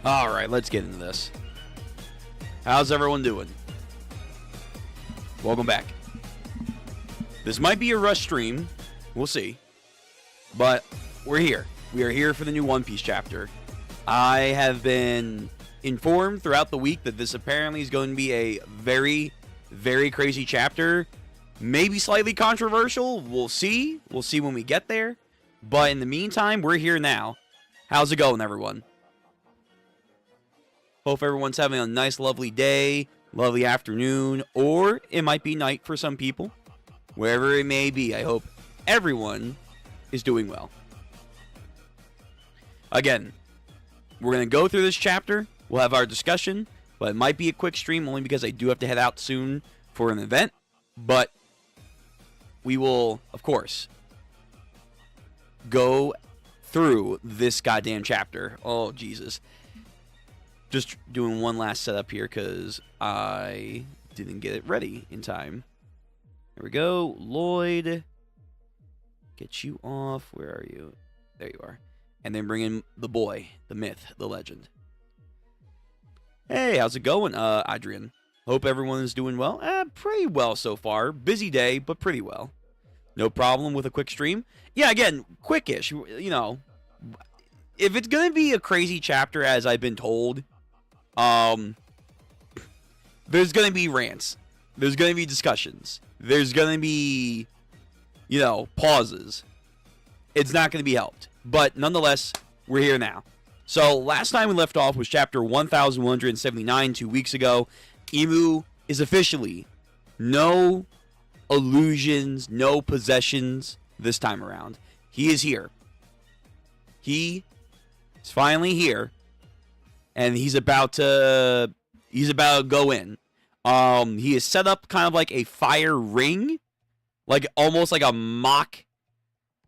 All right, let's get into this. How's everyone doing? Welcome back. This might be a rush stream. We'll see. But we're here. We are here for the new One Piece chapter. I have been informed throughout the week that this apparently is going to be a very, very crazy chapter. Maybe slightly controversial. We'll see. We'll see when we get there. But in the meantime, we're here now. How's it going, everyone? Hope everyone's having a nice, lovely day, lovely afternoon, or it might be night for some people. Wherever it may be, I hope everyone is doing well. Again, we're going to go through this chapter. We'll have our discussion, but it might be a quick stream only because I do have to head out soon for an event. But we will, of course, go through this goddamn chapter. Oh, Jesus. Just doing one last setup here because I didn't get it ready in time. There we go. Lloyd. Get you off. Where are you? There you are. And then bring in the boy, the myth, the legend. Hey, how's it going, Adrian? Hope everyone is doing well. Pretty well so far. Busy day, but pretty well. No problem with a quick stream. Yeah, again, quickish. You know, if it's going to be a crazy chapter, as I've been told, there's going to be rants. There's going to be discussions. There's going to be, you know, pauses. It's not going to be helped. But nonetheless, we're here now. So last time we left off was chapter 1179 2 weeks ago. Imu is officially no illusions, no possessions this time around. He is here. He is finally here. And he's about to go in. He is set up kind of like a fire ring, like almost like a mock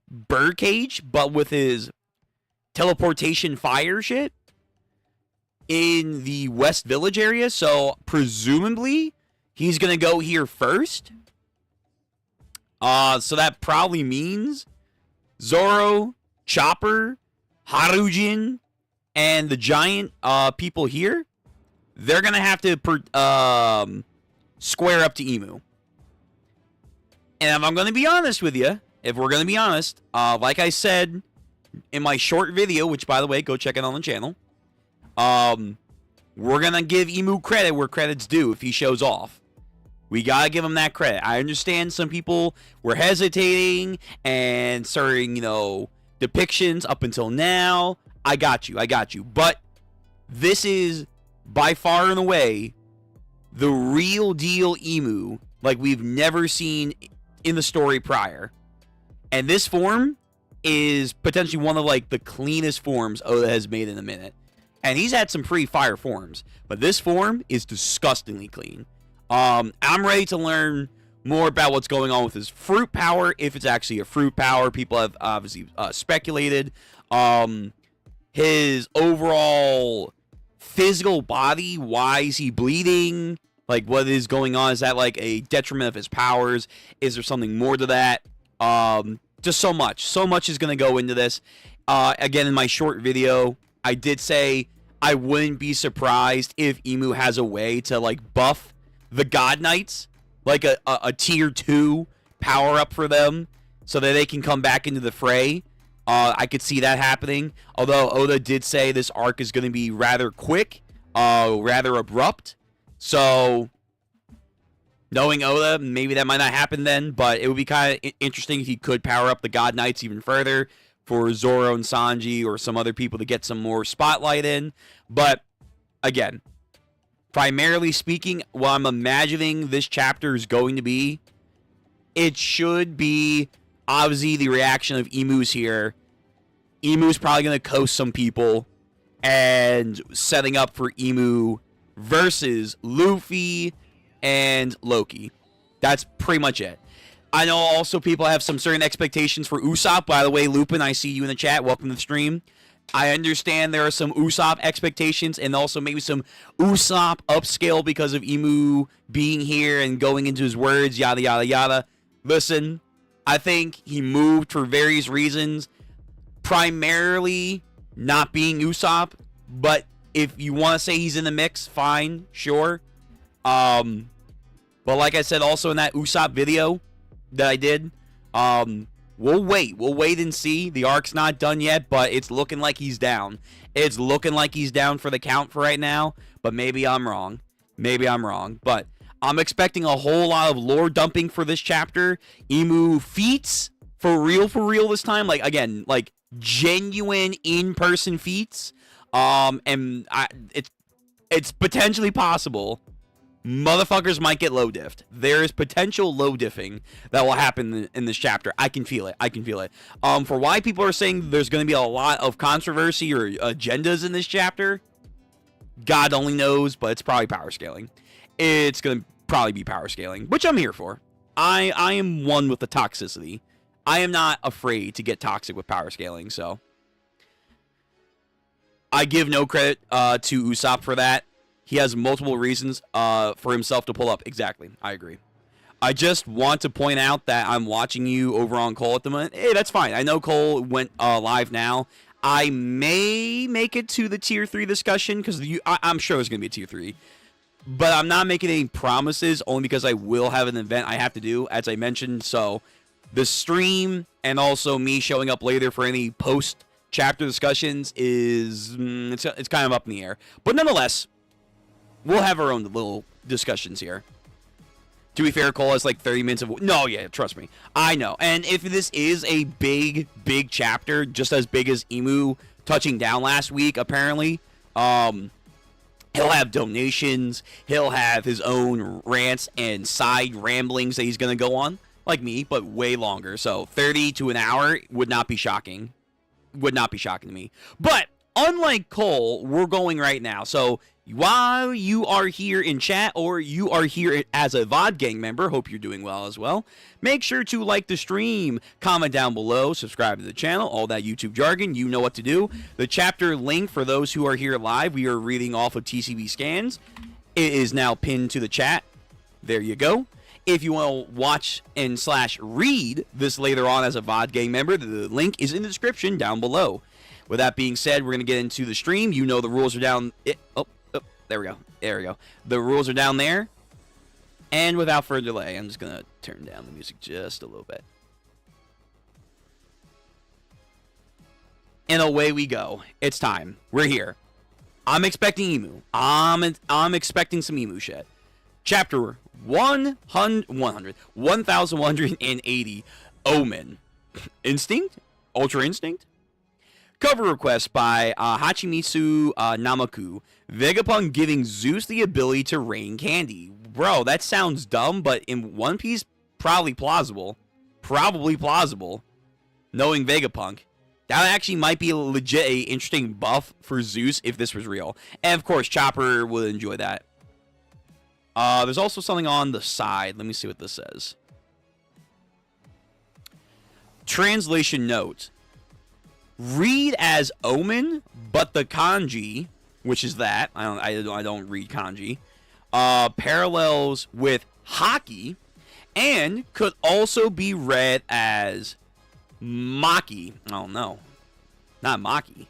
birdcage, but with his teleportation fire shit in the West Village area. So presumably he's gonna go here first. So that probably means Zoro, Chopper, Harujin, and the giant people here, they're going to have to square up to Imu. And if I'm going to be honest with you, if we're going to be honest, like I said in my short video, which, by the way, go check it on the channel, we're going to give Imu credit where credit's due if he shows off. We got to give him that credit. I understand some people were hesitating and starting, you know, depictions up until now. I got you. But this is by far and away the real deal Imu, like we've never seen in the story prior. And this form is potentially one of like the cleanest forms Oda has made in a minute. And he's had some pretty fire forms, but this form is disgustingly clean. I'm ready to learn more about what's going on with his fruit power, if it's actually a fruit power. People have obviously speculated. His overall physical body, why is he bleeding? Like, what is going on? Is that like a detriment of his powers? Is there something more to that? Just so much. So much is going to go into this. Again, in my short video, I did say I wouldn't be surprised if Imu has a way to like buff the God Knights, like a tier 2 power up for them so that they can come back into the fray. I could see that happening. Although Oda did say this arc is going to be rather quick, rather abrupt. So, knowing Oda, maybe that might not happen then. But it would be kind of interesting if he could power up the God Knights even further for Zoro and Sanji or some other people to get some more spotlight in. But, again, primarily speaking, what I'm imagining this chapter is going to be, it should be obviously the reaction of Imu's here. Imu's probably going to coast some people and setting up for Imu versus Luffy and Loki. That's pretty much it. I know also people have some certain expectations for Usopp. By the way, Lupin, I see you in the chat. Welcome to the stream. I understand there are some Usopp expectations and also maybe some Usopp upscale because of Imu being here and going into his words, yada, yada, yada. Listen, I think he moved for various reasons, primarily not being Usopp, but If you want to say he's in the mix, fine, sure. But like I said, also in that Usopp video that I did, we'll wait. We'll wait and see. The arc's not done yet, but it's looking like he's down. It's looking like he's down for the count for right now, but maybe I'm wrong. Maybe I'm wrong, but I'm expecting a whole lot of lore dumping for this chapter. Imu feats for real this time. Like, again, like genuine in-person feats. And it's potentially possible motherfuckers might get low diffed. There is potential low diffing that will happen in this chapter. I can feel it. For why people are saying there's going to be a lot of controversy or agendas in this chapter, God only knows, but it's probably power scaling. It's going to probably be power scaling, which I'm here for. I am one with the toxicity. I am not afraid to get toxic with power scaling, so I give no credit to Usopp for that. He has multiple reasons for himself to pull up. Exactly. I agree. I just want to point out that I'm watching you over on Cole at the moment. Hey, that's fine. I know Cole went live now. I may make it to the tier 3 discussion because I'm sure there's going to be a tier 3. But I'm not making any promises only because I will have an event I have to do, as I mentioned. So the stream and also me showing up later for any post-chapter discussions is it's kind of up in the air. But nonetheless, we'll have our own little discussions here. To be fair, Cole has like 30 minutes of... No, yeah, trust me. I know. And if this is a big chapter, just as big as Imu touching down last week, apparently, he'll have donations. He'll have his own rants and side ramblings that he's going to go on, like me, but way longer. So 30 to an hour would not be shocking. Would not be shocking to me. But unlike Cole, we're going right now. So while you are here in chat or you are here as a VOD gang member, hope you're doing well as well, make sure to like the stream, comment down below, subscribe to the channel, all that YouTube jargon, you know what to do. The chapter link for those who are here live, we are reading off of TCB scans. It is now pinned to the chat. There you go. If you want to watch and /read this later on as a VOD gang member, the link is in the description down below. With that being said, we're going to get into the stream. You know the rules are down... There we go. There we go. The rules are down there. And without further delay, I'm just going to turn down the music just a little bit. And away we go. It's time. We're here. I'm expecting Imu. I'm expecting some Imu shit. Chapter 1180. Omen. Instinct? Ultra Instinct? Cover request by Hachimitsu Namaku. Vegapunk giving Zeus the ability to rain candy. Bro, that sounds dumb, but in One Piece, probably plausible. Probably plausible. Knowing Vegapunk. That actually might be a legit interesting buff for Zeus if this was real. And of course, Chopper would enjoy that. There's also something on the side. Let me see what this says. Translation note. Read as Omen, but the kanji, which is that I don't read kanji, parallels with Haki, and could also be read as Maki. Oh no, not Maki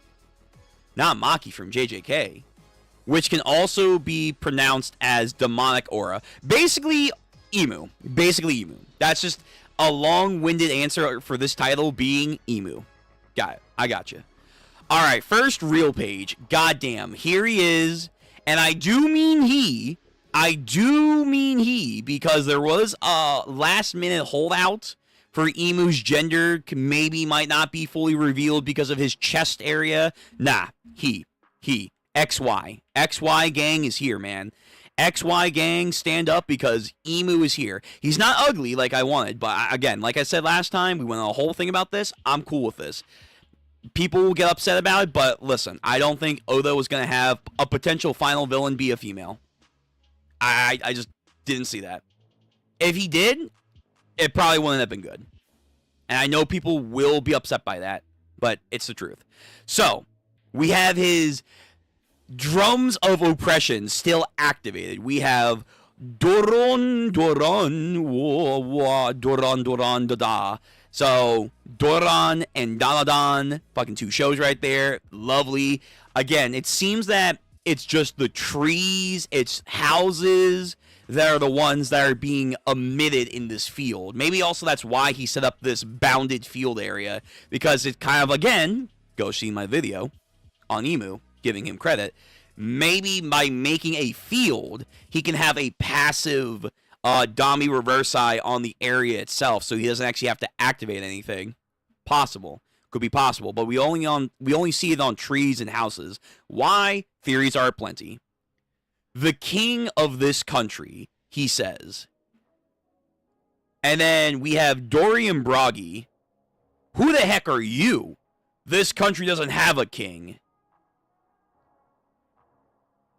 from JJK, which can also be pronounced as demonic aura. Basically Imu. That's just a long-winded answer for this title being Imu. Got it. I got you. All right, first real page. Goddamn, here he is, and I do mean he, because there was a last-minute holdout for Imu's gender. Maybe might not be fully revealed because of his chest area. Nah, he, XY gang is here, man. XY gang, stand up because Imu is here. He's not ugly like I wanted, but again, like I said last time, we went on a whole thing about this. I'm cool with this. People will get upset about it, but listen, I don't think Oda was going to have a potential final villain be a female. I just didn't see that. If he did, it probably wouldn't have been good. And I know people will be upset by that, but it's the truth. So, we have his drums of oppression still activated. We have Doron, Dada. So, Doran and Daladan, fucking two shows right there. Lovely. Again, it seems that it's just the trees, it's houses that are the ones that are being emitted in this field. Maybe also that's why he set up this bounded field area, because it kind of, again, go see my video on Emu, giving him credit. Maybe by making a field, he can have a passive Dami Reversi on the area itself, so he doesn't actually have to activate anything. Possible. Could be possible, but we only see it on trees and houses. Why? Theories are plenty. The king of this country, he says. And then we have Dorian Bragi. Who the heck are you? This country doesn't have a king.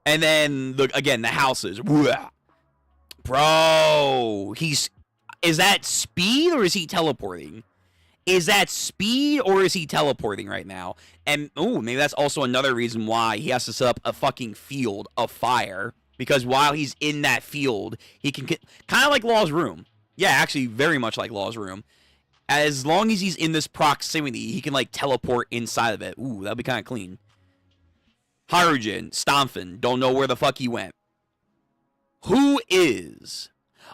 And then, again, the houses. Bro, is that speed or is he teleporting? Is that speed or is he teleporting right now? And, maybe that's also another reason why he has to set up a fucking field of fire. Because while he's in that field, he can, kind of like Law's room. Yeah, actually, very much like Law's room. As long as he's in this proximity, he can, like, teleport inside of it. Ooh, that'd be kind of clean. Harujin, Stomfin, don't know where the fuck he went. Who is?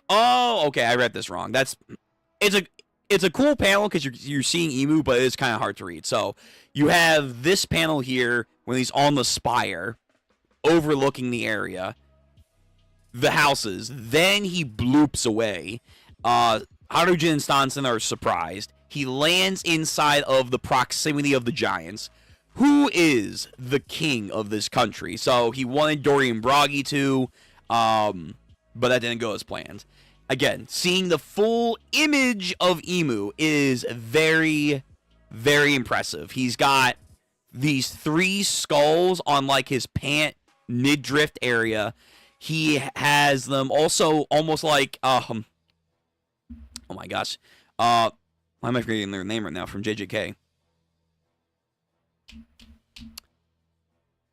Oh, okay, I read this wrong. It's a cool panel because you're seeing Emu, but it's kind of hard to read. So you have this panel here when he's on the spire, overlooking the area, the houses. Then he bloops away. Harujin and Stanson are surprised. He lands inside of the proximity of the giants. Who is the king of this country? So he wanted Dorian Bragi to, but that didn't go as planned. Again, seeing the full image of Emu is very, very impressive. He's got these 3 skulls on, like, his pant mid-drift area. He has them also almost like, oh my gosh. Why am I forgetting their name right now from JJK?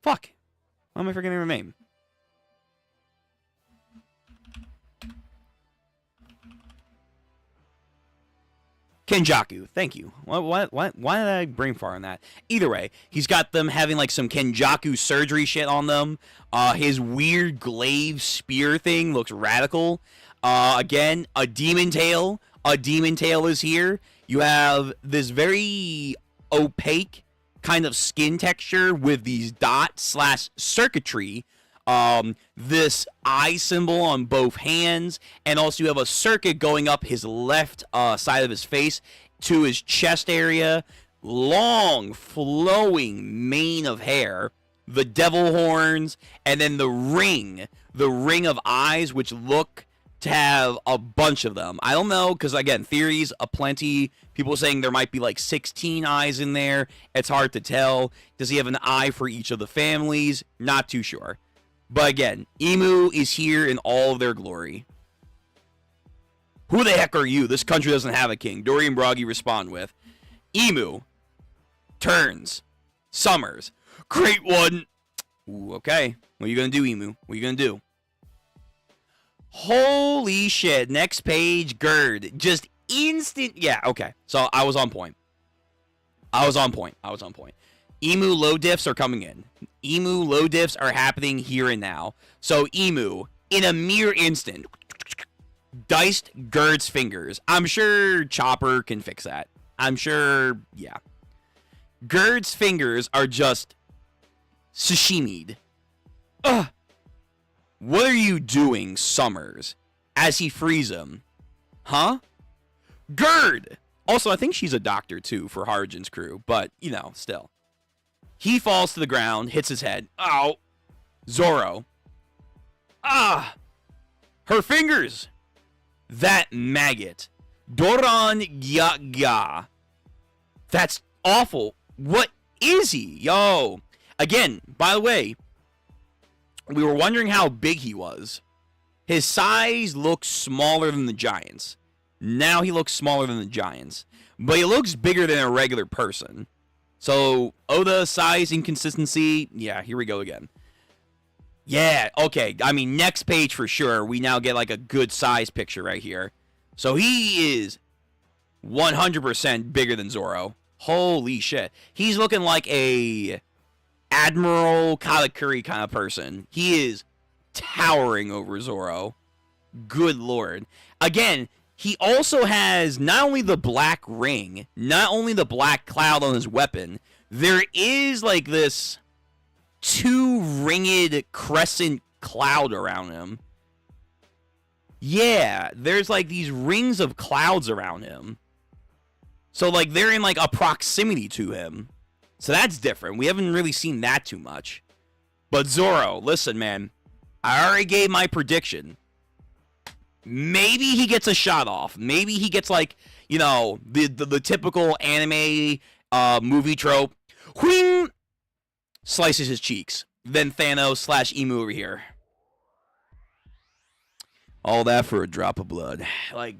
Fuck. Why am I forgetting their name? Kenjaku, thank you. Why did I brain fart on that? Either way, he's got them having like some Kenjaku surgery shit on them. His weird glaive spear thing looks radical. Again, a demon tail. A demon tail is here. You have this very opaque kind of skin texture with these dot/circuitry. This eye symbol on both hands, and also you have a circuit going up his left side of his face to his chest area. Long, flowing mane of hair, the devil horns, and then the ring of eyes, which look to have a bunch of them. I don't know, because again, theories aplenty. People saying there might be like 16 eyes in there. It's hard to tell. Does he have an eye for each of the families? Not too sure. But again, Emu is here in all of their glory. Who the heck are you? This country doesn't have a king. Dorian Bragi respond with, Emu turns Summers. Great one. Ooh, okay. What are you going to do, Emu? What are you going to do? Holy shit. Next page, Gerd. Just instant. Yeah, okay. So I was on point. Emu low diffs are coming in. Emu low diffs are happening here and now. So Emu, in a mere instant, diced Gerd's fingers. I'm sure Chopper can fix that. I'm sure, yeah. Gerd's fingers are just sashimi'd. Ugh. What are you doing, Summers? As he frees him. Huh? Gerd! Also, I think she's a doctor, too, for Harujin's crew. But, you know, still. He falls to the ground, hits his head. Ow. Zoro. Ah! Her fingers! That maggot. Doran Gyaga. That's awful. What is he? Yo. Again, by the way, we were wondering how big he was. His size looks smaller than the Giants. Now he looks smaller than the Giants. But he looks bigger than a regular person. So, Oda, size, inconsistency. Yeah, here we go again. Yeah, okay. I mean, next page for sure. We now get like a good size picture right here. So he is 100% bigger than Zoro. Holy shit. He's looking like a Admiral Katakuri kind of person. He is towering over Zoro. Good lord. Again, he also has not only the black ring, not only the black cloud on his weapon, there is like this two-ringed crescent cloud around him. Yeah, there's like these rings of clouds around him. So like they're in like a proximity to him. So that's different. We haven't really seen that too much. But Zoro, listen, man. I already gave my prediction. Maybe he gets a shot off. Maybe he gets like, you know, the typical anime movie trope. Whing! Slices his cheeks. Then Thanos / Emu over here. All that for a drop of blood. Like,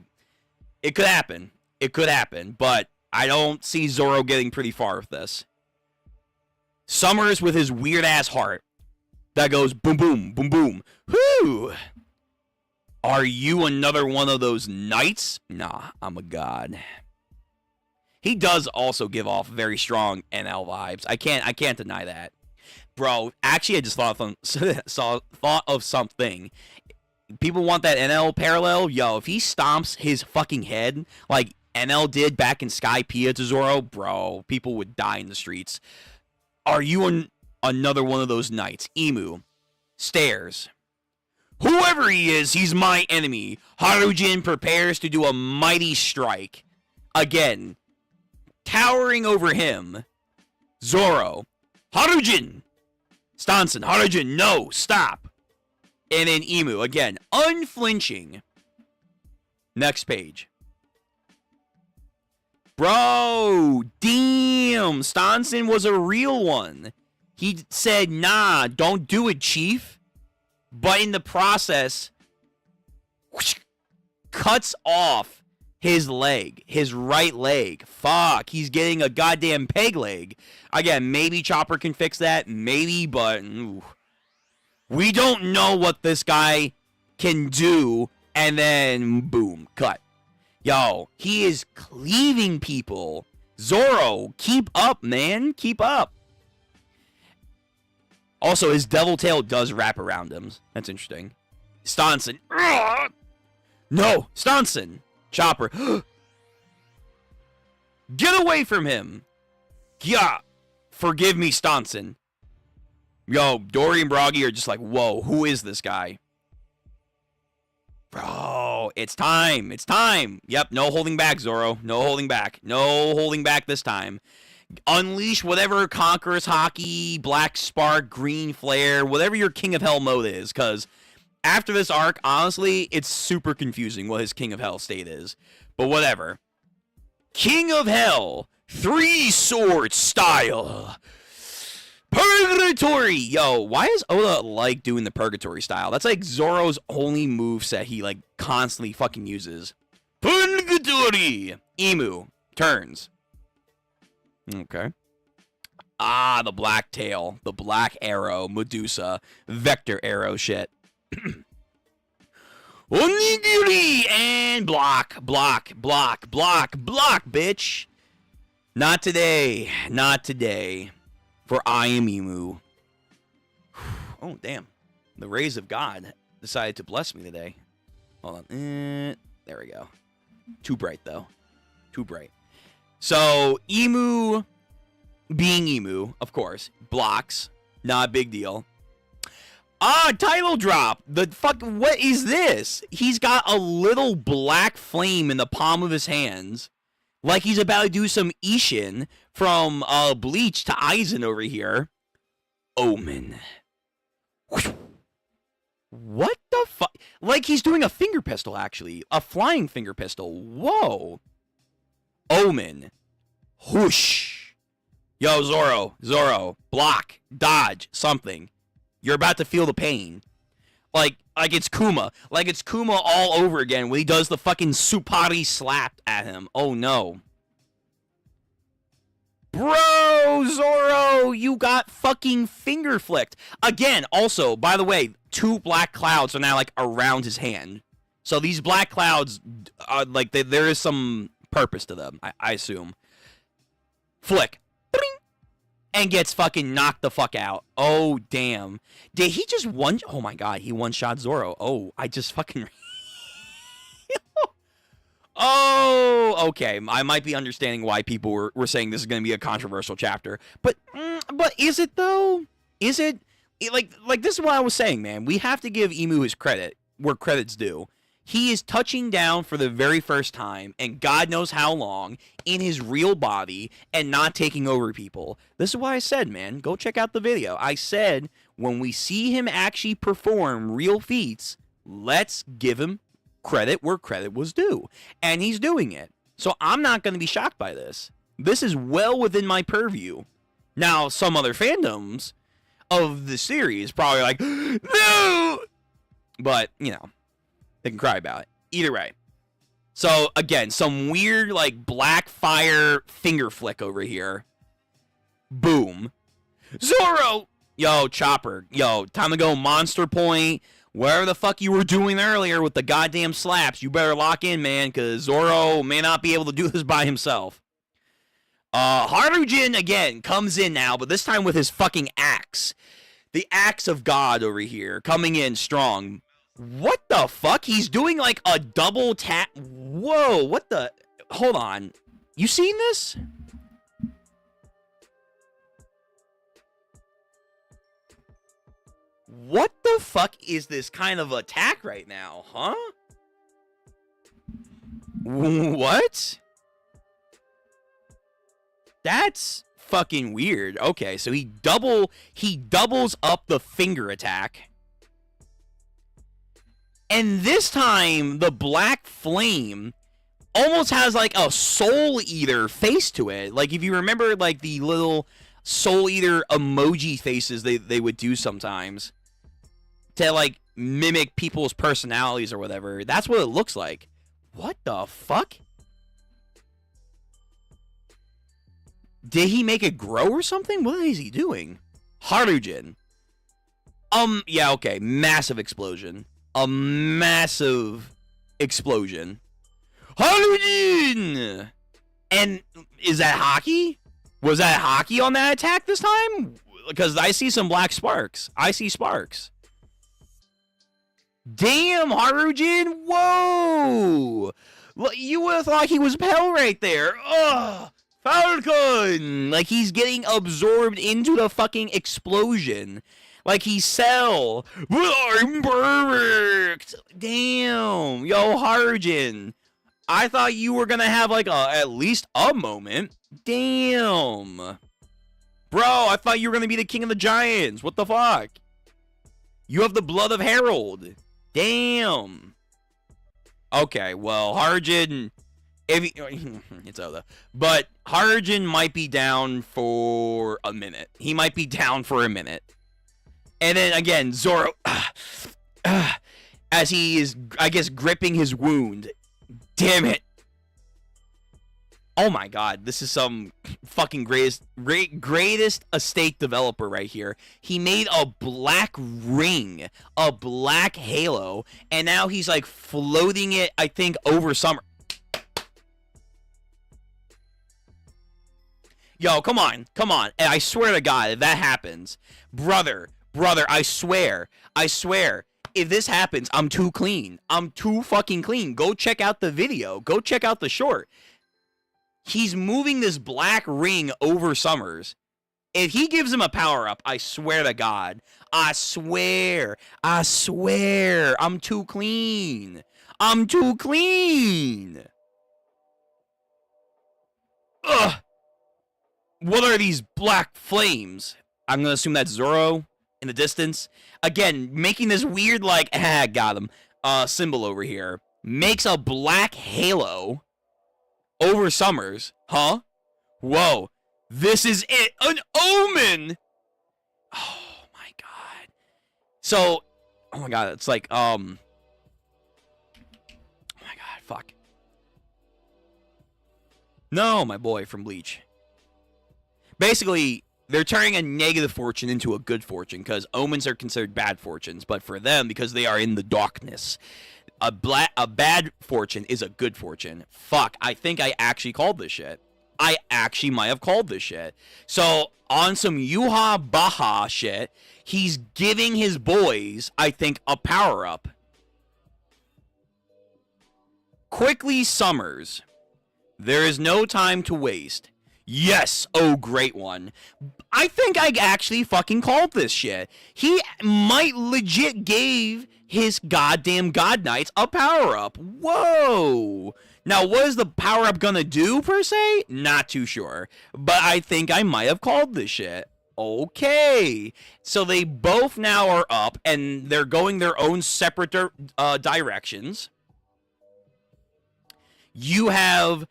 it could happen. It could happen. But I don't see Zoro getting pretty far with this. Summers with his weird-ass heart. That goes boom, boom, boom, boom. Whoo! Are you another one of those knights? Nah, I'm a god. He does also give off very strong NL vibes. I can't deny that. Bro, actually I just thought of something. People want that NL parallel? Yo, if he stomps his fucking head like NL did back in Skypiea to Zoro, bro, people would die in the streets. Are you another one of those knights? Emu. Stares. Whoever he is, he's my enemy. Harujin prepares to do a mighty strike. Again, towering over him, Zoro. Harujin! Stanson, Harujin, no, stop. And then Emu, again, unflinching. Next page. Bro, damn, Stanson was a real one. He said, nah, don't do it, Chief. But in the process, whoosh, cuts off his leg, his right leg. Fuck, he's getting a goddamn peg leg. Again, maybe Chopper can fix that, maybe, but ooh. We don't know what this guy can do, and then boom, cut. Yo, he is cleaving people. Zoro, keep up, man, keep up. Also, his devil tail does wrap around him. That's interesting. Stanson. No, Stanson. Chopper. Get away from him. Yeah. Forgive me, Stanson. Yo, Dory and Broggy are just like, whoa, who is this guy? Bro, it's time. It's time. Yep, no holding back, Zoro. No holding back. No holding back this time. Unleash whatever Conqueror's Haki, Black Spark, Green Flare, whatever your King of Hell mode is, because after this arc, honestly, it's super confusing what his King of Hell state is. But whatever. King of Hell, 3-sword style. Purgatory! Yo, why is Oda like doing the Purgatory style? That's like Zoro's only moveset he like constantly fucking uses. Purgatory! Emu. Turns. Okay. Ah, the black tail, the black arrow, Medusa, vector arrow shit. Onigiri! And block, block, block, block, block, bitch! Not today. Not today. For I am Emu. Oh, damn. The rays of God decided to bless me today. Hold on. There we go. Too bright, though. Too bright. So, Emu, being Emu, of course, blocks. Not a big deal. Ah, title drop. The fuck, what is this? He's got a little black flame in the palm of his hands. Like he's about to do some Ishin from Bleach to Aizen over here. Omen. What the fuck? Like he's doing a finger pistol, actually. A flying finger pistol. Whoa. Omen. Whoosh. Yo, Zoro. Zoro. Block. Dodge. Something. You're about to feel the pain. Like it's Kuma. Like it's Kuma all over again when he does the fucking Supari slap at him. Oh, no. Bro, Zoro, you got fucking finger flicked. Again, also, by the way, 2 black clouds are now, like, around his hand. So these black clouds, like, there is some purpose to them, I assume. Flick. Bing. and gets fucking knocked the fuck out. Oh, damn. Did he just one? Oh my god, he one-shot Zoro. Oh, I just fucking... Oh, okay. I might be understanding why people were saying this is going to be a controversial chapter. But is it, though? Is it? Like this is what I was saying, man. We have to give Imu his credit where credit's due. He is touching down for the very first time, and God knows how long, in his real body and not taking over people. This is why I said, man, go check out the video. I said, when we see him actually perform real feats, let's give him credit where credit was due. And he's doing it. So I'm not going to be shocked by this. This is well within my purview. Now, some other fandoms of the series probably like, no! But, you know, they can cry about it. Either way. So, again, some weird, like, black fire finger flick over here. Boom. Zoro! Yo, Chopper. Yo, time to go Monster Point. Whatever the fuck you were doing earlier with the goddamn slaps, you better lock in, man, because Zoro may not be able to do this by himself. Harujin, again, comes in now, but this time with his fucking axe. The axe of God over here, coming in strong. What the fuck? He's doing, like, a double tap. Whoa, what the... Hold on. You seen this? What the fuck is this kind of attack right now, huh? What? That's fucking weird. Okay, so he doubles up the finger attack. And this time, the black flame almost has like a Soul Eater face to it. Like, if you remember, like, the little Soul Eater emoji faces they would do sometimes to, like, mimic people's personalities or whatever. That's what it looks like. What the fuck? Did he make it grow or something? What is he doing? Harujin. Yeah, okay. Massive explosion. A massive explosion. Harujin! And is that Haki? Was that Haki on that attack this time? Because I see some black sparks. I see sparks. Damn, Harujin! Whoa! You would have thought he was Pell right there. Ugh! Falcon! Like, he's getting absorbed into the fucking explosion. Like, he's Cell. I'm perfect! Damn! Yo, Harujin. I thought you were gonna have, like, at least a moment. Damn! Bro, I thought you were gonna be the king of the giants. What the fuck? You have the blood of Harold. Damn. Okay, well, Harujin... it's over. But Harujin might be down for a minute. He might be down for a minute. And then, again, Zoro... as he is, I guess, gripping his wound. Damn it. Oh my god, this is some fucking greatest estate developer right here. He made a black ring, a black halo, and now he's like floating it, I think, over summer. Yo, come on. And I swear to God, if that happens, brother, I swear, if this happens, I'm too clean. I'm too fucking clean. Go check out the video. Go check out the short. He's moving this black ring over Summers. If he gives him a power-up, I swear to God. I swear. I'm too clean. Ugh. What are these black flames? I'm going to assume that's Zoro in the distance. Again, making this weird, like, got him, symbol over here. Makes a black halo over Summers. Huh? Whoa. This is it. An omen! Oh, my God. So, oh, my God. It's like, oh, my God. Fuck. No, my boy from Bleach. Basically, they're turning a negative fortune into a good fortune, because omens are considered bad fortunes, but for them, because they are in the darkness, a bad fortune is a good fortune. Fuck, I think I actually called this shit. I actually might have called this shit. So, on some Yuha Baha shit, he's giving his boys, I think, a power-up. Quickly Summers. There is no time to waste. Yes, oh great one. I think I actually fucking called this shit. He might legit gave his goddamn God Knights a power-up. Whoa. Now, what is the power-up gonna do, per se? Not too sure. But I think I might have called this shit. Okay. So they both now are up, and they're going their own separate directions. You have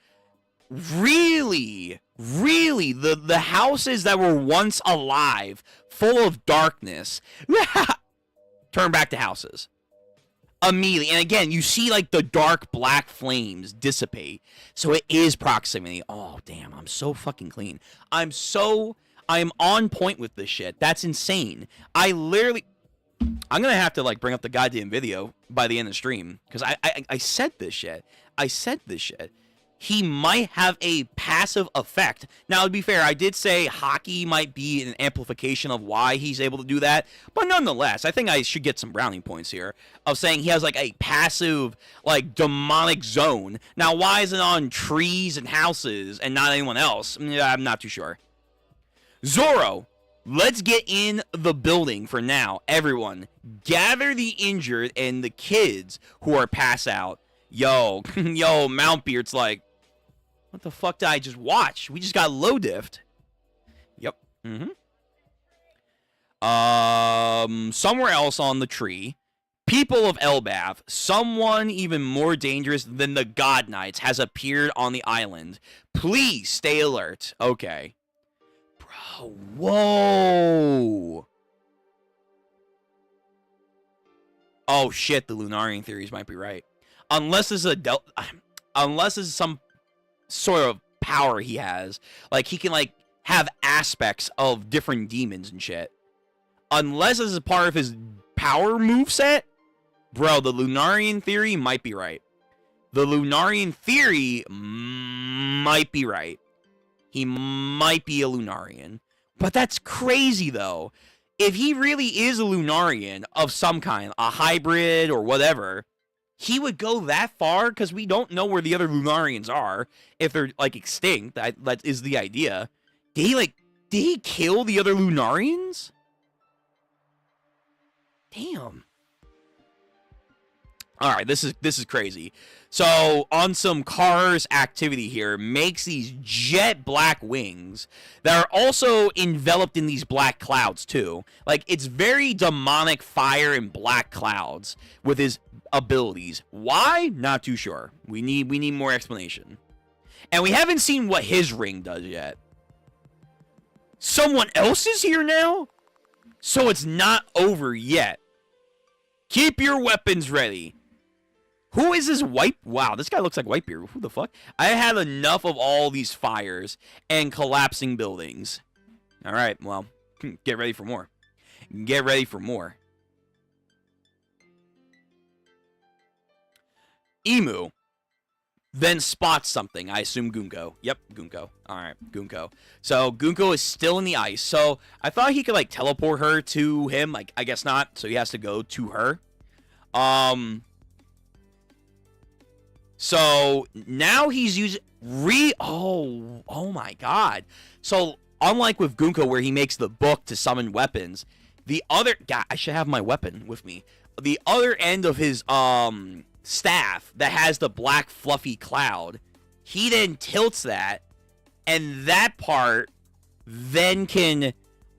really the houses that were once alive, full of darkness, turn back to houses immediately. And again, you see like the dark black flames dissipate. So it is proximity. Oh damn, I'm so fucking clean. I'm on point with this shit. That's insane. I'm gonna have to like bring up the goddamn video by the end of the stream, because I said this shit. He might have a passive effect. Now, to be fair, I did say hockey might be an amplification of why he's able to do that. But nonetheless, I think I should get some brownie points here of saying he has like a passive, like demonic zone. Now, why is it on trees and houses and not anyone else? I'm not too sure. Zoro, let's get in the building for now. Everyone, gather the injured and the kids who are passed out. Yo, Mountbeard's like, what the fuck did I just watch? We just got low diffed. Yep. Somewhere else on the tree, people of Elbaf, someone even more dangerous than the God Knights has appeared on the island. Please stay alert. Okay. Bro, whoa. Oh shit, the Lunarian theories might be right. Unless this is some sort of power he has, like he can like have aspects of different demons and shit. Unless this is part of his power moveset, bro, the Lunarian theory might be right. The Lunarian theory might be right. He might be a Lunarian. But that's crazy though. If he really is a Lunarian of some kind, a hybrid or whatever, he would go that far, because we don't know where the other Lunarians are, if they're, like, extinct. That is the idea. Did he kill the other Lunarians? Damn. Alright, this is crazy. So, on some Cars activity here, makes these jet black wings that are also enveloped in these black clouds, too. Like, it's very demonic fire and black clouds with his abilities. Why? Not too sure. We need more explanation. And we haven't seen what his ring does yet. Someone else is here now? So it's not over yet. Keep your weapons ready. Who is this White? Wow, this guy looks like Whitebeard. Who the fuck? I had enough of all these fires and collapsing buildings. All right, well, get ready for more. Get ready for more. Emu then spots something. I assume Gunko. Yep, Gunko. Alright, Gunko. So, Gunko is still in the ice. So, I thought he could, like, teleport her to him. Like, I guess not. So, he has to go to her. So, now he's using... Oh my god. So, unlike with Gunko, where he makes the book to summon weapons, the other... God, I should have my weapon with me. The other end of his, staff that has the black fluffy cloud, he then tilts that, and that part then can,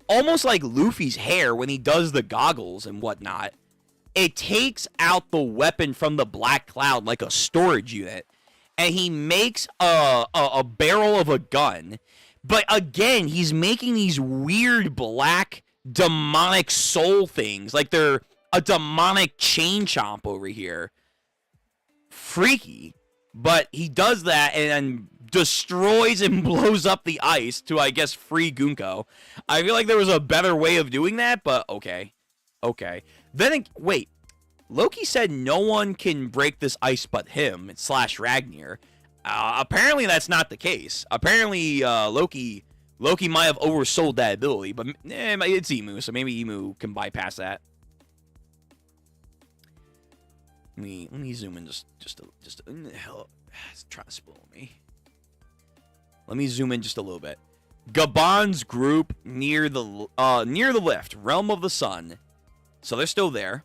almost like Luffy's hair when he does the goggles and whatnot, it takes out the weapon from the black cloud like a storage unit, and he makes a barrel of a gun. But again, he's making these weird black demonic soul things, like they're a demonic chain chomp over here. Freaky, but he does that and destroys and blows up the ice to, I guess, free Gunko. I feel like there was a better way of doing that, but okay. Then, wait, Loki said no one can break this ice but him / Ragnir. Apparently that's not the case. Apparently Loki might have oversold that ability, but it's Emu, so maybe Emu can bypass that. Let me zoom in just hell, it's trying to spoil me. Let me zoom in just a little bit. Gabon's group near the lift, Realm of the Sun. So they're still there.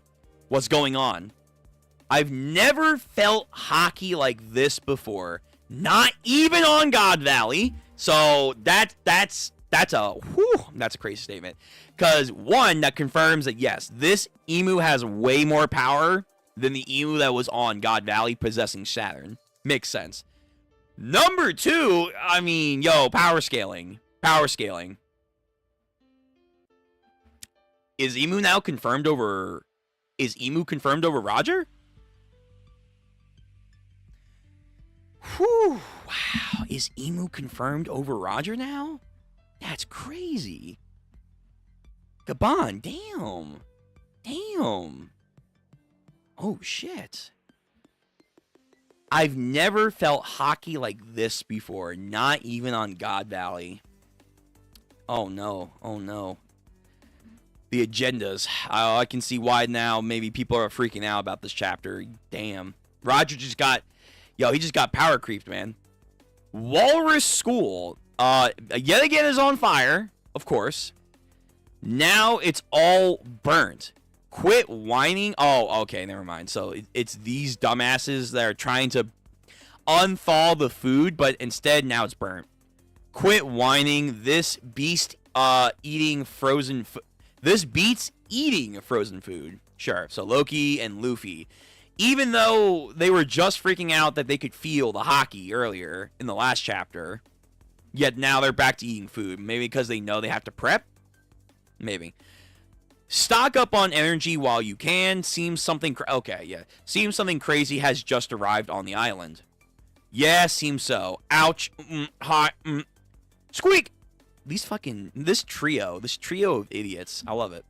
What's going on? I've never felt hockey like this before. Not even on God Valley. So that's a crazy statement. Because one, that confirms that yes, this Emu has way more power than the Emu that was on God Valley possessing Saturn. Makes sense. Number two, I mean, power scaling. Power scaling. Is Emu confirmed over Roger? Whew, wow. Is Emu confirmed over Roger now? That's crazy. Gabon, damn. Damn. Oh, shit. I've never felt hockey like this before. Not even on God Valley. Oh, no. Oh, no. The agendas. I can see why now maybe people are freaking out about this chapter. Damn. Roger just got... he just got power creeped, man. Walrus School, yet again is on fire, of course. Now it's all burnt. Quit whining. Oh, okay, never mind. So it's these dumbasses that are trying to unthaw the food, but instead now it's burnt. Quit whining. This beast eating frozen food. This beats eating frozen food. Sure. So Loki and Luffy, even though they were just freaking out that they could feel the hockey earlier in the last chapter, yet now they're back to eating food. Maybe because they know they have to prep? Maybe. Stock up on energy while you can. Seems something crazy has just arrived on the island. Yeah, seems so. Ouch. Hot. Squeak! This trio of idiots. I love it.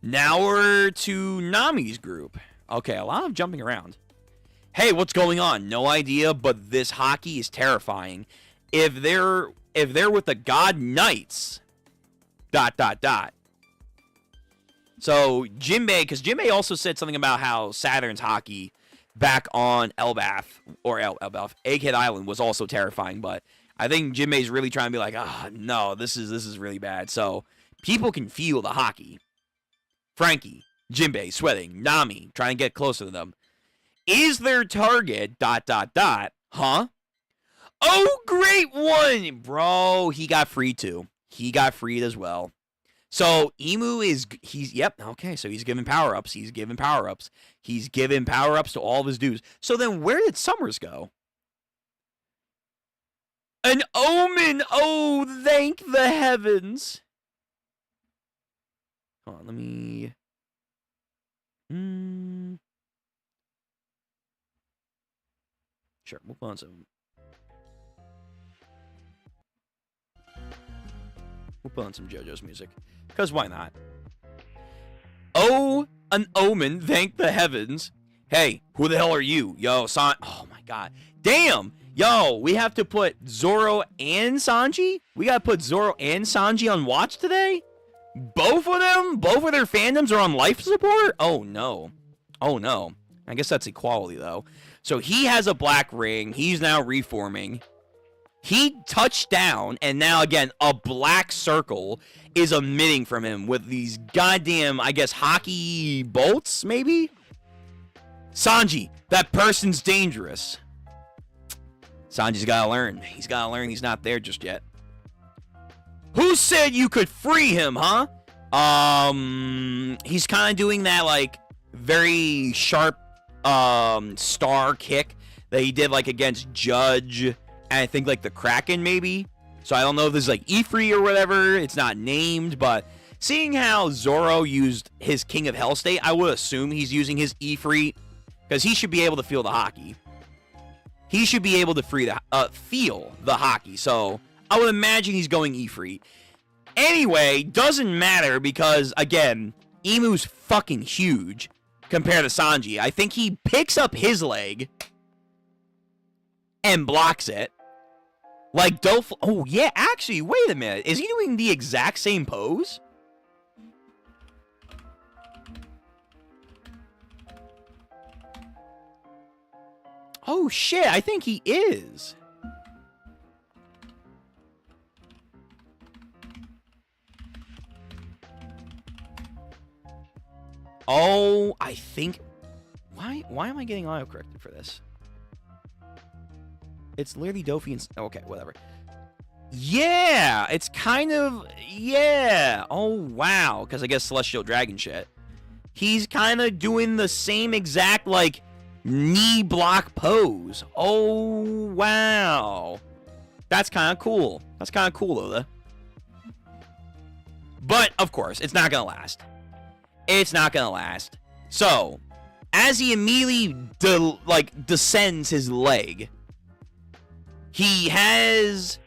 Now we're to Nami's group. Okay, a lot of jumping around. Hey, what's going on? No idea, but this hockey is terrifying. If they're with the God Knights... ... So, Jinbei, because Jinbei also said something about how Saturn's hockey back on Elbaf, or Elbaf, Egghead Island was also terrifying, but I think Jinbei's really trying to be like, no, this is really bad. So, people can feel the hockey. Frankie, Jinbei, sweating, Nami, trying to get closer to them. Is their target, ... Huh? Oh, great one! Bro, he got freed too. He got freed as well. So, Emu okay, so he's giving power-ups. He's giving power-ups to all of his dudes. So then where did Summers go? An omen! Oh, thank the heavens! Hold on, let me... Sure, we'll put on some... We'll put on some JoJo's music. Because why not? Oh, an omen, thank the heavens. Hey, who the hell are you? Yo, oh my god. Damn! Yo, we have to put Zoro and Sanji? We gotta put Zoro and Sanji on watch today? Both of them? Both of their fandoms are on life support? Oh no. Oh no. I guess that's equality though. So he has a black ring. He's now reforming. He touched down, and now, again, a black circle is emitting from him with these goddamn, I guess, hockey bolts, maybe? Sanji, that person's dangerous. Sanji's gotta learn. He's gotta learn he's not there just yet. Who said you could free him, huh? He's kind of doing that, like, very sharp, star kick that he did, like, against Judge... And I think, like, the Kraken, maybe. So I don't know if this is, like, Ifrit or whatever. It's not named, but seeing how Zoro used his King of Hell State, I would assume he's using his Ifrit. Because he should be able to feel the hockey. He should be able to feel the hockey. So I would imagine he's going Ifrit. Anyway, doesn't matter because, again, Emu's fucking huge compared to Sanji. I think he picks up his leg... and blocks it. Like Doflamingo. Oh, yeah, actually, wait a minute. Is he doing the exact same pose? Oh, shit, I think he is. Oh, I think... Why am I getting auto-corrected for this? It's literally Dofi and... Okay, whatever. Yeah, it's kind of... Yeah. Oh, wow. Because I guess Celestial Dragon shit. He's kind of doing the same exact, like, knee block pose. Oh, wow. That's kind of cool. That's kind of cool, Lola. But, of course, it's not going to last. It's not going to last. So, as he immediately, descends his leg, he has,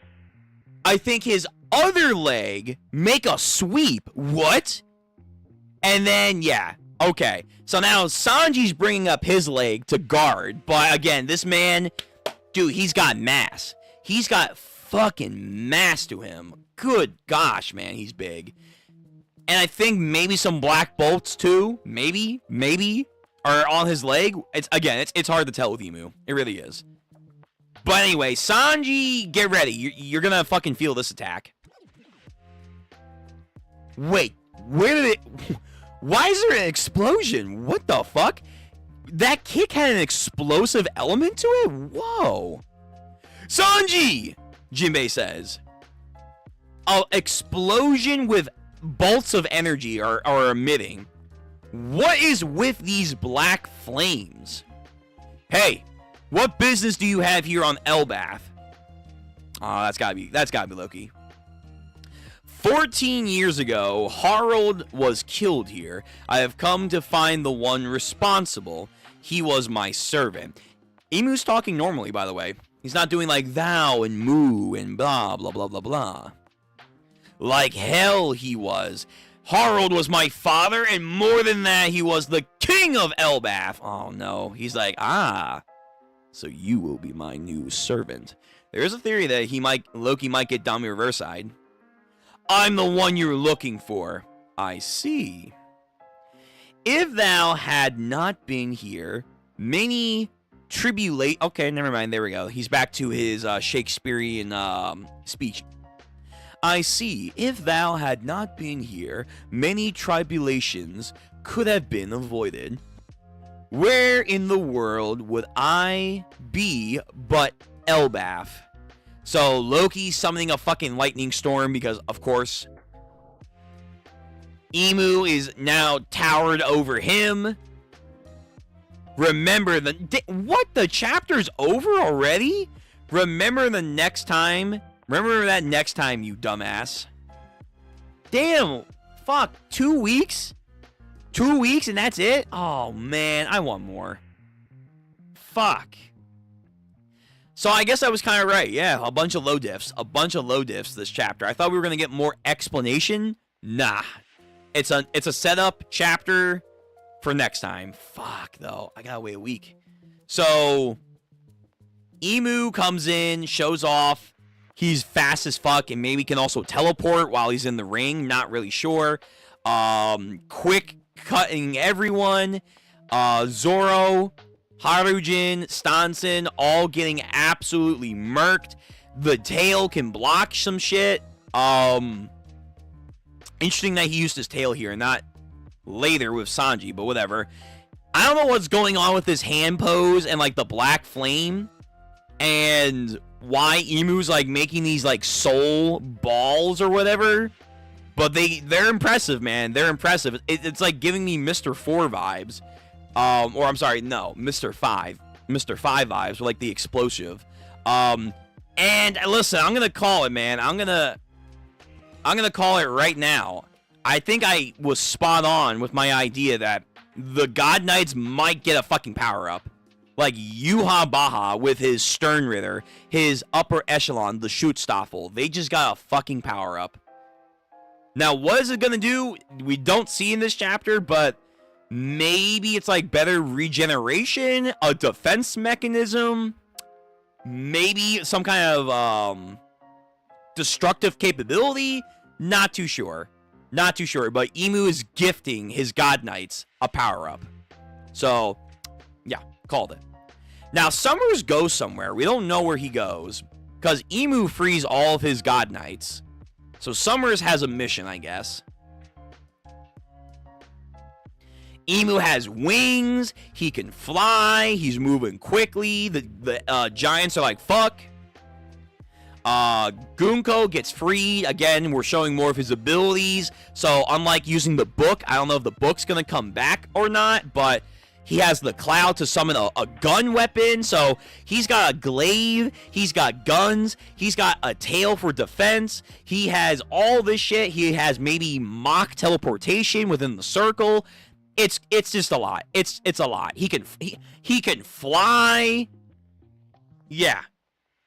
I think, his other leg make a sweep. What? And then, yeah. Okay. So now Sanji's bringing up his leg to guard. But, again, this man, dude, he's got mass. He's got fucking mass to him. Good gosh, man, he's big. And I think maybe some black bolts, too. Maybe, are on his leg. It's hard to tell with Imu. It really is. But anyway, Sanji, get ready. You're gonna fucking feel this attack. Wait, where did it... Why is there an explosion? What the fuck? That kick had an explosive element to it? Whoa. Sanji, Jinbei says. An explosion with bolts of energy are emitting. What is with these black flames? Hey, what business do you have here on Elbaf? Oh, that's gotta be Loki. 14 years ago, Harald was killed here. I have come to find the one responsible. He was my servant. Imu's talking normally, by the way. He's not doing like thou and moo and blah, blah, blah, blah, blah. Like hell he was. Harald was my father, and more than that, he was the king of Elbaf. Oh, no. He's like, so you will be my new servant. There is a theory that Loki might get Dami reverse-eyed. I'm the one you're looking for. I see. If thou had not been here, many tribulate... Okay, never mind. There we go. He's back to his Shakespearean speech. I see. If thou had not been here, many tribulations could have been avoided. Where in the world would I be but Elbaf? So Loki summoning a fucking lightning storm because, of course, Imu is now towered over him. Remember what? The chapter's over already? Remember that next time, you dumbass. Damn. Fuck. 2 weeks? 2 weeks and that's it? Oh, man. I want more. Fuck. So I guess I was kind of right. Yeah, a bunch of low diffs. A bunch of low diffs this chapter. I thought we were going to get more explanation. Nah. It's a setup chapter for next time. Fuck, though. I gotta wait a week. So, Imu comes in, shows off. He's fast as fuck and maybe can also teleport while he's in the ring. Not really sure. Quick cutting everyone. Zoro, Harujin, Stanson, all getting absolutely murked. The tail can block some shit. Interesting that he used his tail here and not later with Sanji, but whatever. I don't know what's going on with this hand pose and like the black flame and why Imu's like making these like soul balls or whatever. But they're impressive, man. They're impressive. It's like giving me Mr. 4 vibes. Or I'm sorry, no, Mr. 5. Mr. 5 vibes, or like the explosive. And listen, I'm gonna call it, man. I'm gonna call it right now. I think I was spot on with my idea that the God Knights might get a fucking power-up. Like Yuha Baha with his Sternritter, his upper echelon, the Schutzstaffel. They just got a fucking power-up. Now, what is it gonna do? We don't see in this chapter, but maybe it's like better regeneration, a defense mechanism. maybe some kind of destructive capability. Not too sure. Not too sure. But Imu is gifting his God Knights a power-up. So, yeah, called it. Now, Summers goes somewhere. We don't know where he goes. Because Imu frees all of his God Knights. So Summers has a mission, I guess. Imu has wings. He can fly. He's moving quickly. The giants are like, fuck. Gunko gets freed. Again, we're showing more of his abilities. So unlike using the book, I don't know if the book's going to come back or not. But he has the cloud to summon a gun weapon. So he's got a glaive. He's got guns. He's got a tail for defense. He has all this shit. He has maybe mock teleportation within the circle. It's just a lot. It's a lot. He can fly. Yeah.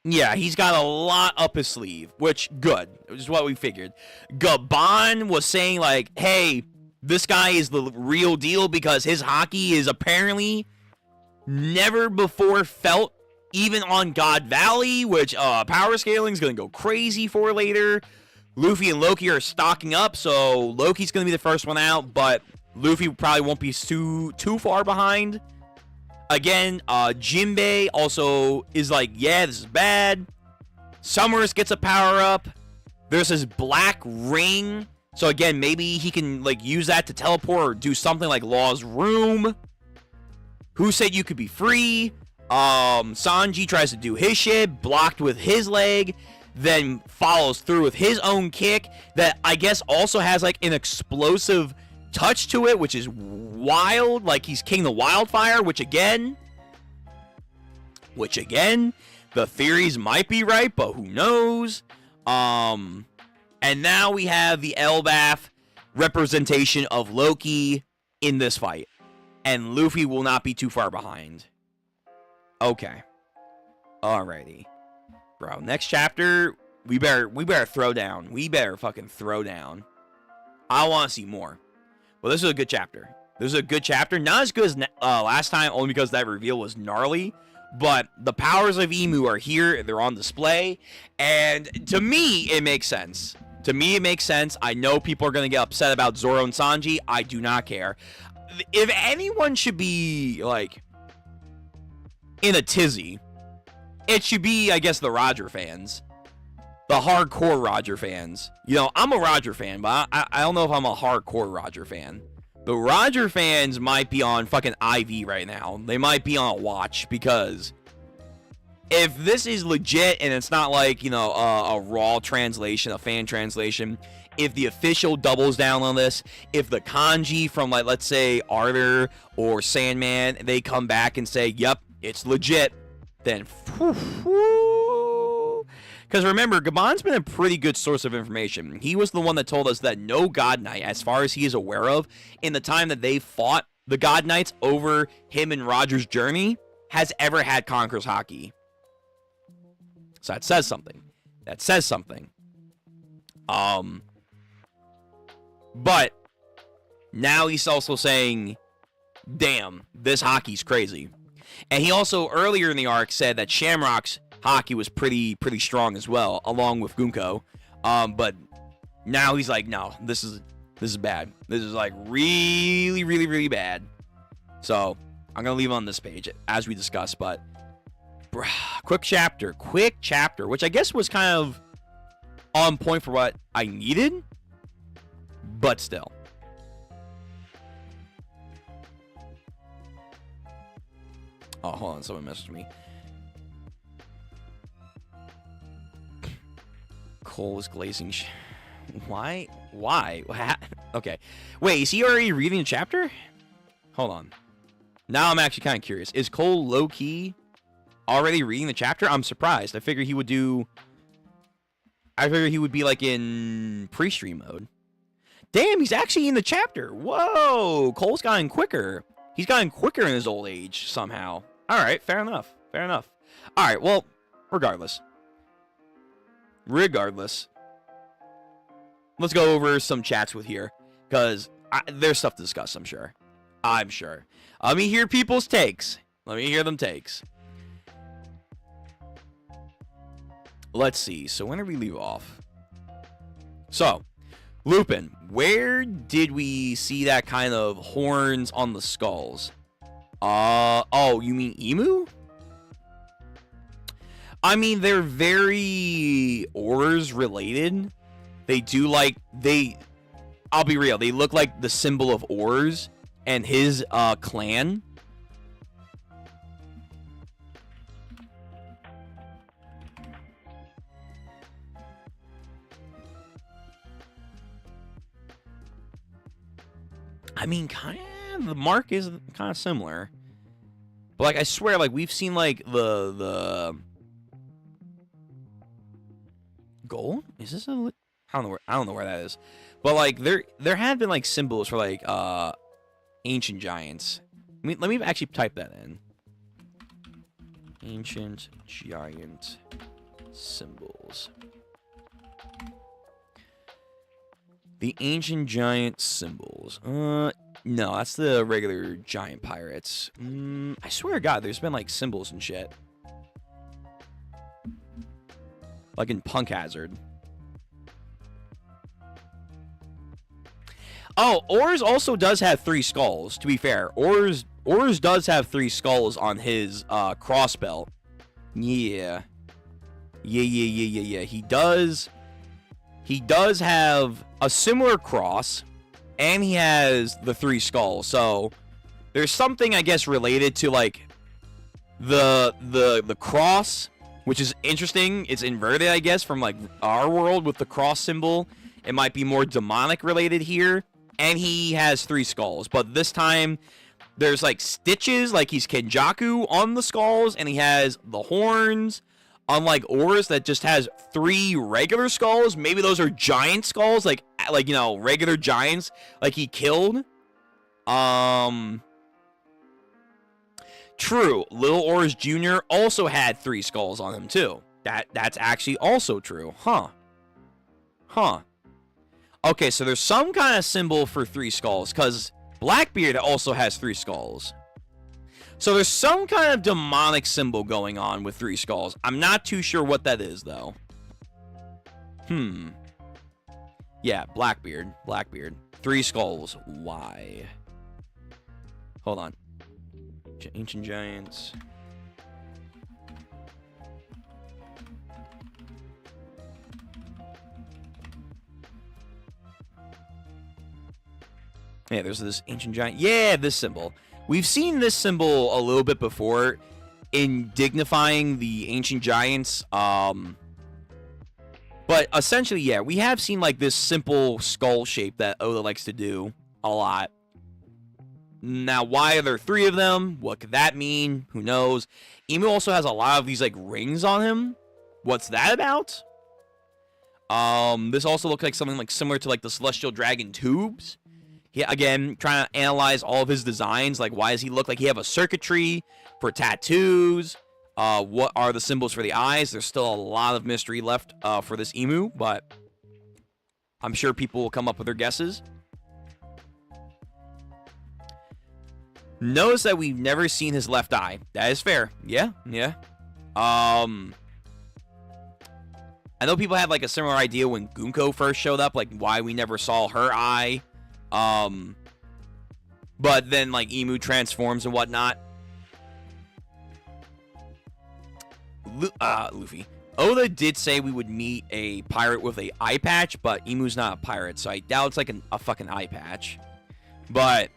Yeah, he's got a lot up his sleeve, which good. Which is what we figured. Gabon was saying like, hey, this guy is the real deal because his hockey is apparently never before felt even on God Valley, which power scaling is going to go crazy for later. Luffy and Loki are stocking up, so Loki's going to be the first one out, but Luffy probably won't be too far behind. Again, Jinbei also is like, yeah, this is bad. Summers gets a power-up. There's this black ring. So again, maybe he can like use that to teleport or do something like Law's room. Who said you could be free? Sanji tries to do his shit, blocked with his leg, then follows through with his own kick that I guess also has like an explosive touch to it, which is wild, like he's King the Wildfire, which again, the theories might be right, but who knows? And now we have the Elbaf representation of Loki in this fight, and Luffy will not be too far behind. Okay, alrighty, bro. Next chapter, we better throw down. We better fucking throw down. I want to see more. Well, this is a good chapter. This is a good chapter. Not as good as last time, only because that reveal was gnarly. But the powers of Imu are here. They're on display. And to me, it makes sense. To me, it makes sense. I know people are going to get upset about Zoro and Sanji. I do not care. If anyone should be, like, in a tizzy, it should be, I guess, the Roger fans. The hardcore Roger fans. You know, I'm a Roger fan, but I don't know if I'm a hardcore Roger fan. The Roger fans might be on fucking IV right now. They might be on a watch, because if this is legit and it's not like, you know, a raw translation, a fan translation, if the official doubles down on this, if the kanji from, like, let's say Arthur or Sandman, they come back and say, yep, it's legit, then because remember, Gabon's been a pretty good source of information. He was the one that told us that no God Knight, as far as he is aware of, in the time that they fought the God Knights over him and Roger's journey, has ever had Conqueror's Haki. So that says something. That says something. But now he's also saying, damn, this Haki's crazy. And he also, earlier in the arc, said that Shamrock's Haki was pretty strong as well, along with Gunko. But now he's like, no, this is bad. This is like really bad. So I'm gonna leave it on this page as we discuss. But quick chapter, which I guess was kind of on point for what I needed, but still. Oh, hold on, someone messaged me. Cole is glazing. Why? Okay. Wait, is he already reading the chapter? Hold on. Now I'm actually kind of curious. Is Cole low-key already reading the chapter? I'm surprised. I figured he would be like in pre-stream mode. Damn, he's actually in the chapter. Whoa, Cole's gotten quicker. He's gotten quicker in his old age somehow. All right, fair enough. All right, well, regardless, let's go over some chats with here, because there's stuff to discuss, I'm sure. Let me hear people's takes. Let me hear them takes. let's see. So when did we leave off? So, Lupin, where did we see that kind of horns on the skulls? Oh, you mean emu? I mean, they're very ores related. They do like, I'll be real, they look like the symbol of ores and his clan. I mean, kind of, the mark is kind of similar. But, like, I swear, like, we've seen, like, the gold? Is this a... I don't know where that is. But, like, there have been, like, symbols for, like, ancient giants. Let me actually type that in. Ancient giant symbols. The ancient giant symbols. No, that's the regular giant pirates. I swear to God, there's been like symbols and shit. Like in Punk Hazard. Oh, Ors also does have 3 skulls, to be fair. Ors does have 3 skulls on his crossbelt. Yeah. Yeah. He does have a similar cross, and he has the 3 skulls. So there's something, I guess, related to like the cross, which is interesting. It's inverted, I guess, from like our world with the cross symbol. It might be more demonic related here. And he has 3 skulls, but this time there's like stitches, like he's Kenjaku on the skulls, and he has the horns. Unlike Ors that just has 3 regular skulls, maybe those are giant skulls, like you know, regular giants, like he killed. True. Little Ors Jr. also had 3 skulls on him too. That's actually also true, huh? Okay, so there's some kind of symbol for 3 skulls, because Blackbeard also has 3 skulls. So there's some kind of demonic symbol going on with 3 skulls. I'm not too sure what that is, though. Yeah, Blackbeard. 3 skulls. Why? Hold on. Ancient Giants. Yeah, there's this ancient giant. Yeah, this symbol. We've seen this symbol a little bit before in dignifying the ancient giants. But essentially, yeah, we have seen like this simple skull shape that Oda likes to do a lot. Now, why are there 3 of them? What could that mean? Who knows? Emu also has a lot of these like rings on him. What's that about? This also looks like something like similar to like the Celestial Dragon tubes. Yeah, again, trying to analyze all of his designs. Like, why does he look like he have a circuitry for tattoos? What are the symbols for the eyes? There's still a lot of mystery left for this emu, but I'm sure people will come up with their guesses. Notice that we've never seen his left eye. That is fair. Yeah. I know people have like a similar idea when Gunko first showed up, like why we never saw her eye. But then like Emu transforms and whatnot. Luffy. Oda did say we would meet a pirate with a eye patch, but Emu's not a pirate, so I doubt it's like a fucking eye patch. But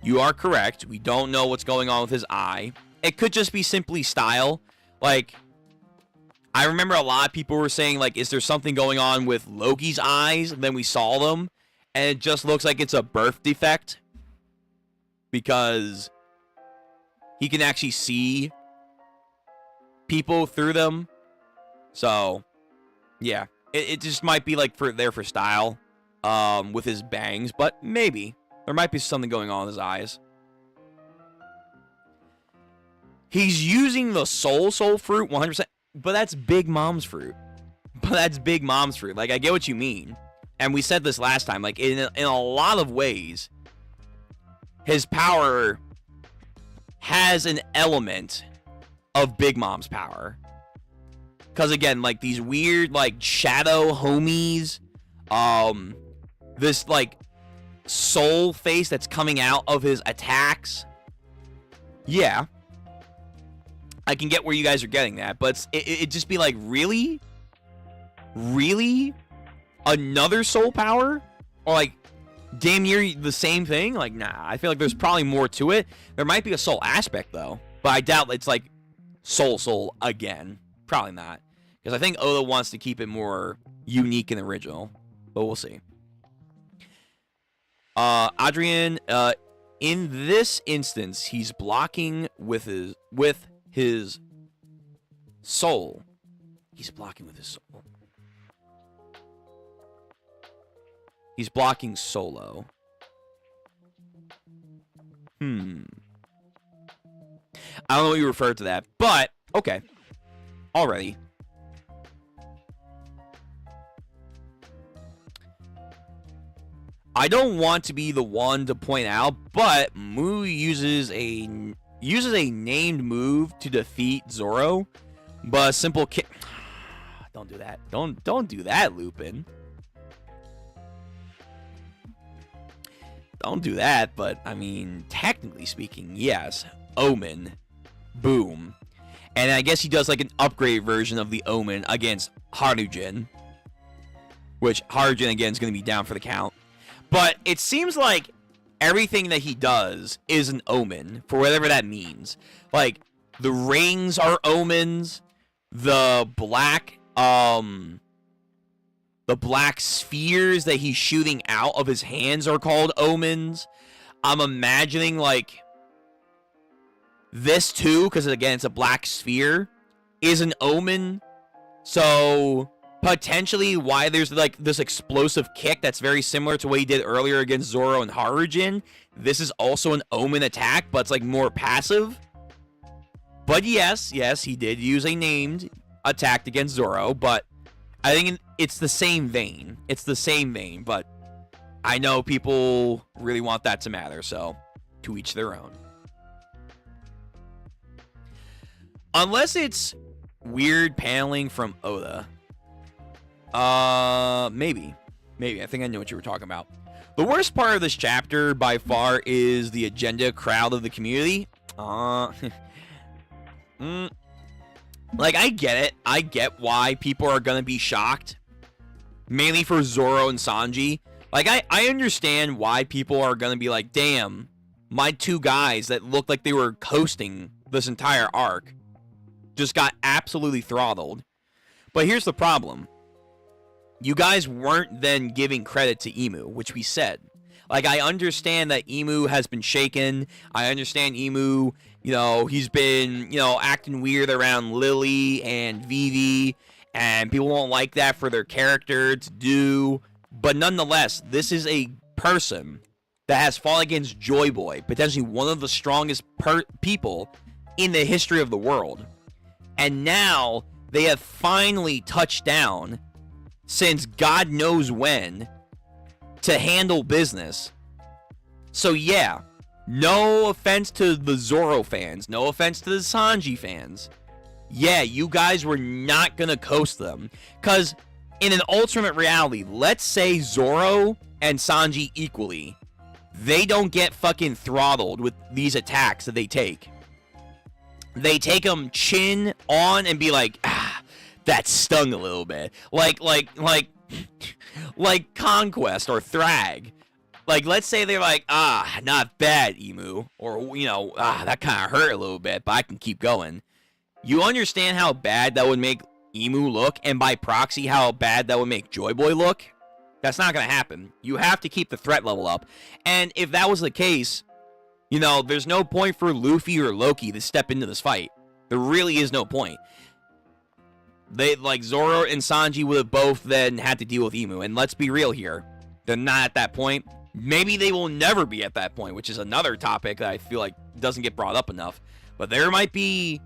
you are correct. We don't know what's going on with his eye. It could just be simply style. Like, I remember a lot of people were saying, like, is there something going on with Loki's eyes? And then we saw them, and it just looks like it's a birth defect. Because he can actually see people through them. So, yeah. It just might be, like, for style. With his bangs, but maybe. There might be something going on with his eyes. He's using the soul fruit 100%, but that's Big Mom's fruit. Like, I get what you mean. And we said this last time, like, in a lot of ways, his power has an element of Big Mom's power. Because again, like these weird like shadow homies, this like soul face that's coming out of his attacks. Yeah, I can get where you guys are getting that, but it just be like, really, another soul power, or like damn near the same thing? Like, nah, I feel like there's probably more to it. There might be a soul aspect though, but I doubt it's like soul again. Probably not. Because I think Oda wants to keep it more unique and original. But we'll see. Adrian, in this instance, he's blocking with his soul. He's blocking with his soul. He's blocking solo. I don't know what you referred to that, but okay. Already. I don't want to be the one to point out, but Mu uses a named move to defeat Zoro, but a simple kick. Don't do that. Don't do that, Lupin. Don't do that, but I mean, technically speaking, yes. Omen. Boom. And I guess he does like an upgrade version of the Omen against Harujin, which Harujin again is going to be down for the count. But it seems like everything that he does is an omen, for whatever that means. Like, the rings are omens, the black spheres that he's shooting out of his hands are called omens. I'm imagining, like, this too, because again, it's a black sphere, is an omen. So potentially why there's like this explosive kick that's very similar to what he did earlier against Zoro and Harujin. This is also an omen attack, but it's like more passive. But yes, he did use a named attack against Zoro, but I think it's the same vein. But I know people really want that to matter, so to each their own. Unless it's weird paneling from Oda. Maybe. I think I know what you were talking about. The worst part of this chapter, by far, is the agenda crowd of the community. Like, I get it. I get why people are gonna be shocked. Mainly for Zoro and Sanji. Like, I understand why people are gonna be like, damn, my two guys that looked like they were coasting this entire arc just got absolutely throttled. But here's the problem. You guys weren't then giving credit to Imu, which we said. Like, I understand that Imu has been shaken. I understand Imu, you know, he's been, you know, acting weird around Lily and Vivi, and people won't like that for their character to do. But nonetheless, this is a person that has fought against Joy Boy, potentially one of the strongest people in the history of the world. And now they have finally touched down since God knows when to handle business. So yeah, no offense to the Zoro fans, no offense to the Sanji fans. Yeah, you guys were not gonna coast them. Because in an alternate reality, let's say Zoro and Sanji equally, they don't get fucking throttled with these attacks that they take. They take them chin on and be like, that stung a little bit. Like Conquest or Thrag. Like, let's say they're like, not bad, Imu. Or, you know, that kind of hurt a little bit, but I can keep going. You understand how bad that would make Imu look, and by proxy, how bad that would make Joy Boy look? That's not going to happen. You have to keep the threat level up. And if that was the case, you know, there's no point for Luffy or Loki to step into this fight. There really is no point. They, like, Zoro and Sanji would have both then had to deal with Imu. And let's be real here. They're not at that point. Maybe they will never be at that point, which is another topic that I feel like doesn't get brought up enough. But there might be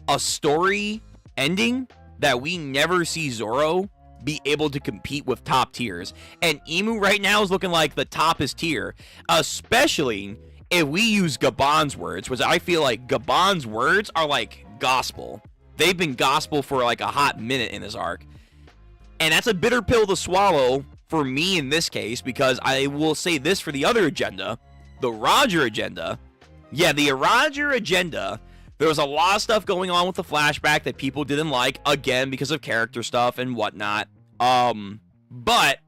a story ending that we never see Zoro be able to compete with top tiers. And Imu right now is looking like the toppest tier. Especially if we use Gabon's words, which I feel like Gabon's words are like gospel. They've been gospel for like a hot minute in this arc. And that's a bitter pill to swallow for me in this case, because I will say this for the other agenda, the Roger agenda. Yeah, the Roger agenda, there was a lot of stuff going on with the flashback that people didn't like, again, because of character stuff and whatnot. But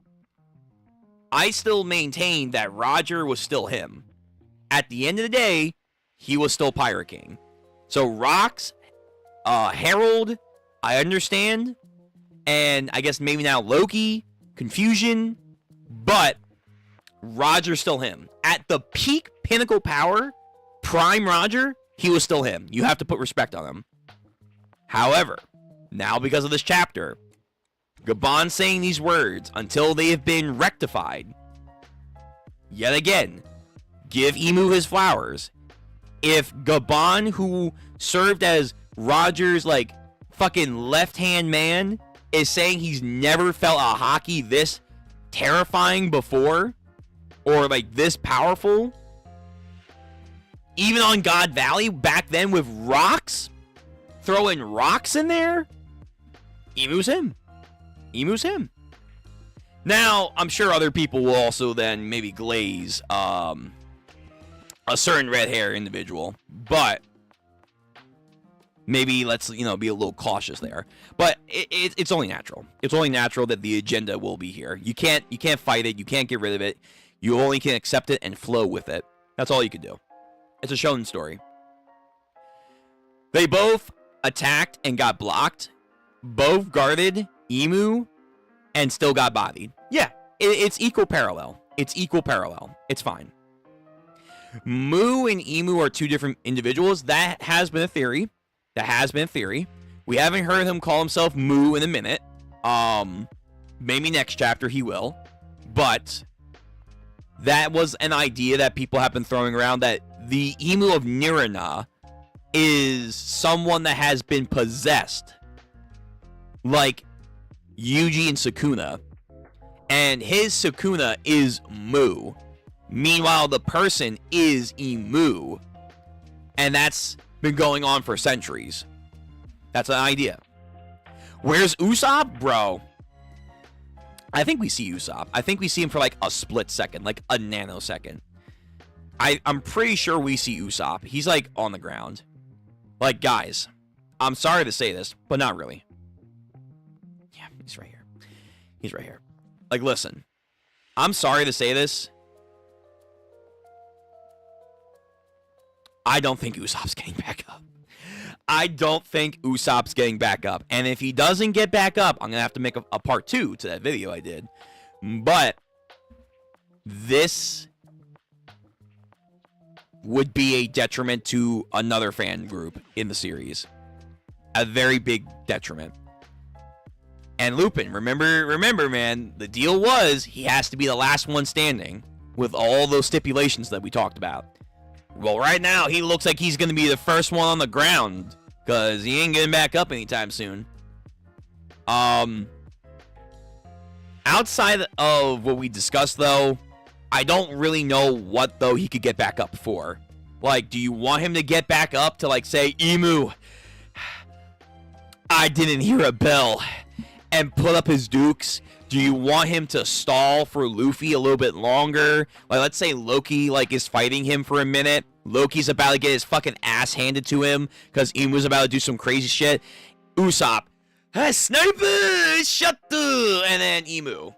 I still maintain that Roger was still him. At the end of the day, he was still Pirate King. So Rox, Harold, I understand. And I guess maybe now Loki, confusion. But Roger's still him. At the peak pinnacle power, Prime Roger, he was still him. You have to put respect on him. However, now because of this chapter, Gabon saying these words until they have been rectified. Yet again, give Emu his flowers. If Gabon, who served as Roger's like fucking left-hand man, is saying he's never felt a hockey this terrifying before, or like this powerful, even on God Valley back then with rocks, throwing rocks in there, Emu's him. Emu's him. Now, I'm sure other people will also then maybe glaze a certain red hair individual, but maybe let's, be a little cautious there. But it's only natural. It's only natural that the agenda will be here. You can't fight it. You can't get rid of it. You only can accept it and flow with it. That's all you can do. It's a shonen story. They both attacked and got blocked. Both guarded Emu and still got bodied. Yeah, it's equal parallel. It's equal parallel. It's fine. Mu and Emu are two different individuals. That has been a theory. We haven't heard him call himself Mu in a minute. Maybe next chapter he will. But that was an idea that people have been throwing around, that the Emu of Nirina is someone that has been possessed, like Yuji and Sukuna, and his Sukuna is Mu. Meanwhile, the person is Emu, and that's been going on for centuries. That's an idea. Where's Usopp, bro? I think we see Usopp. I think we see him for like a split second, like a nanosecond. I'm pretty sure we see Usopp. He's like on the ground. Like, guys, I'm sorry to say this, but not really. Yeah, he's right here. He's right here. Like, listen, I'm sorry to say this. I don't think Usopp's getting back up. I don't think Usopp's getting back up. And if he doesn't get back up, I'm going to have to make a part 2 to that video I did. But this would be a detriment to another fan group in the series. A very big detriment. And Lupin, remember, man, the deal was he has to be the last one standing with all those stipulations that we talked about. Well, right now, he looks like he's going to be the first one on the ground, because he ain't getting back up anytime soon. Outside of what we discussed, though, I don't really know what, though, he could get back up for. Like, do you want him to get back up to, like, say, Emu, I didn't hear a bell, and put up his dukes? Do you want him to stall for Luffy a little bit longer? Like, let's say Loki, like, is fighting him for a minute. Loki's about to get his fucking ass handed to him because Emu's about to do some crazy shit. Usopp, hey, sniper, shut the... And then Emu,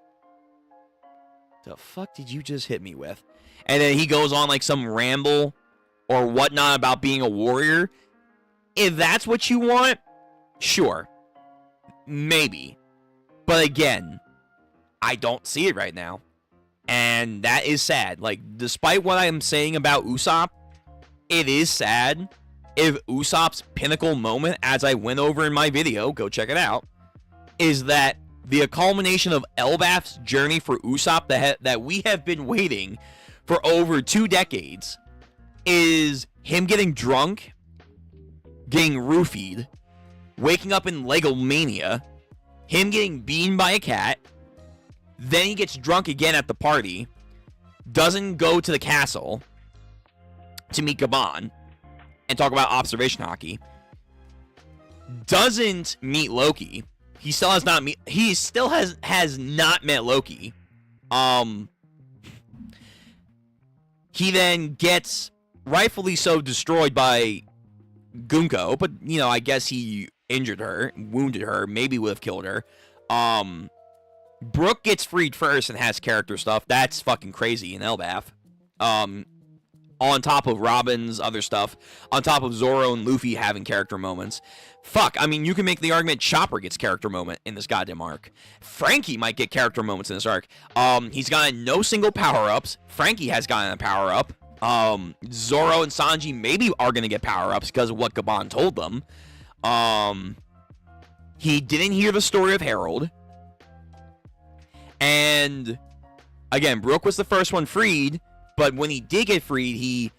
the fuck did you just hit me with? And then he goes on, like, some ramble or whatnot about being a warrior. If that's what you want, sure. Maybe. But again, I don't see it right now. And that is sad. Like, despite what I am saying about Usopp, it is sad. If Usopp's pinnacle moment, as I went over in my video, go check it out, is that the culmination of Elbaf's journey for Usopp that we have been waiting for over 2 decades is him getting drunk, getting roofied, waking up in Legomania, him getting beaten by a cat, then he gets drunk again at the party, doesn't go to the castle to meet Gabon and talk about observation hockey. doesn't meet Loki. He still has not meet. He still has not met Loki. He then gets rightfully so destroyed by Gunko, but you know, I guess he injured her, wounded her, maybe would have killed her. Brooke gets freed first and has character stuff. That's fucking crazy in Elbaf. On top of Robin's other stuff, on top of Zoro and Luffy having character moments. Fuck, I mean, you can make the argument Chopper gets character moment in this goddamn arc. Frankie might get character moments in this arc. He's gotten no single power-ups. Frankie has gotten a power-up. Zoro and Sanji maybe are going to get power-ups because of what Gabon told them. He didn't hear the story of Harold. And, again, Brooke was the first one freed. But when he did get freed, he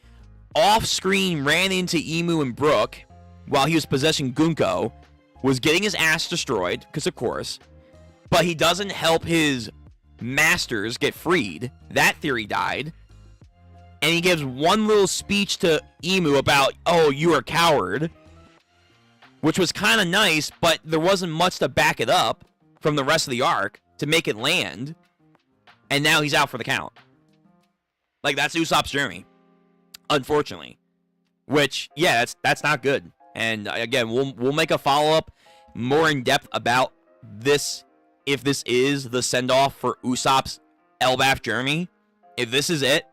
off-screen ran into Imu and Brooke while he was possessing Gunko, was getting his ass destroyed, because of course, but he doesn't help his masters get freed. That theory died. And he gives one little speech to Imu about, oh, you're a coward, which was kind of nice, but there wasn't much to back it up from the rest of the arc to make it land. And now he's out for the count. Like, that's Usopp's journey, unfortunately. Which, yeah, that's not good. And again, we'll make a follow-up more in depth about this, if this is the send-off for Usopp's Elbaf journey. If this is it,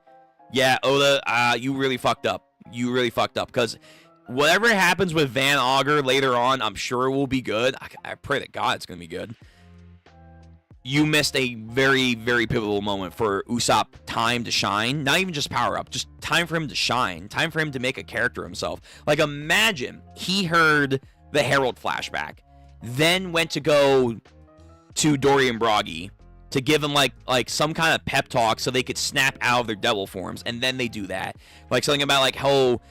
yeah, Oda, you really fucked up. You really fucked up, because whatever happens with Van Augur later on, I'm sure will be good. I pray to God it's gonna be good. You missed a very, very pivotal moment for Usopp time to shine. Not even just power up, just time for him to shine. Time for him to make a character himself. Like, imagine he heard the Herald flashback, then went to go to Dorian Broggy to give him like some kind of pep talk so they could snap out of their devil forms, and then they do that. Like something about like, oh,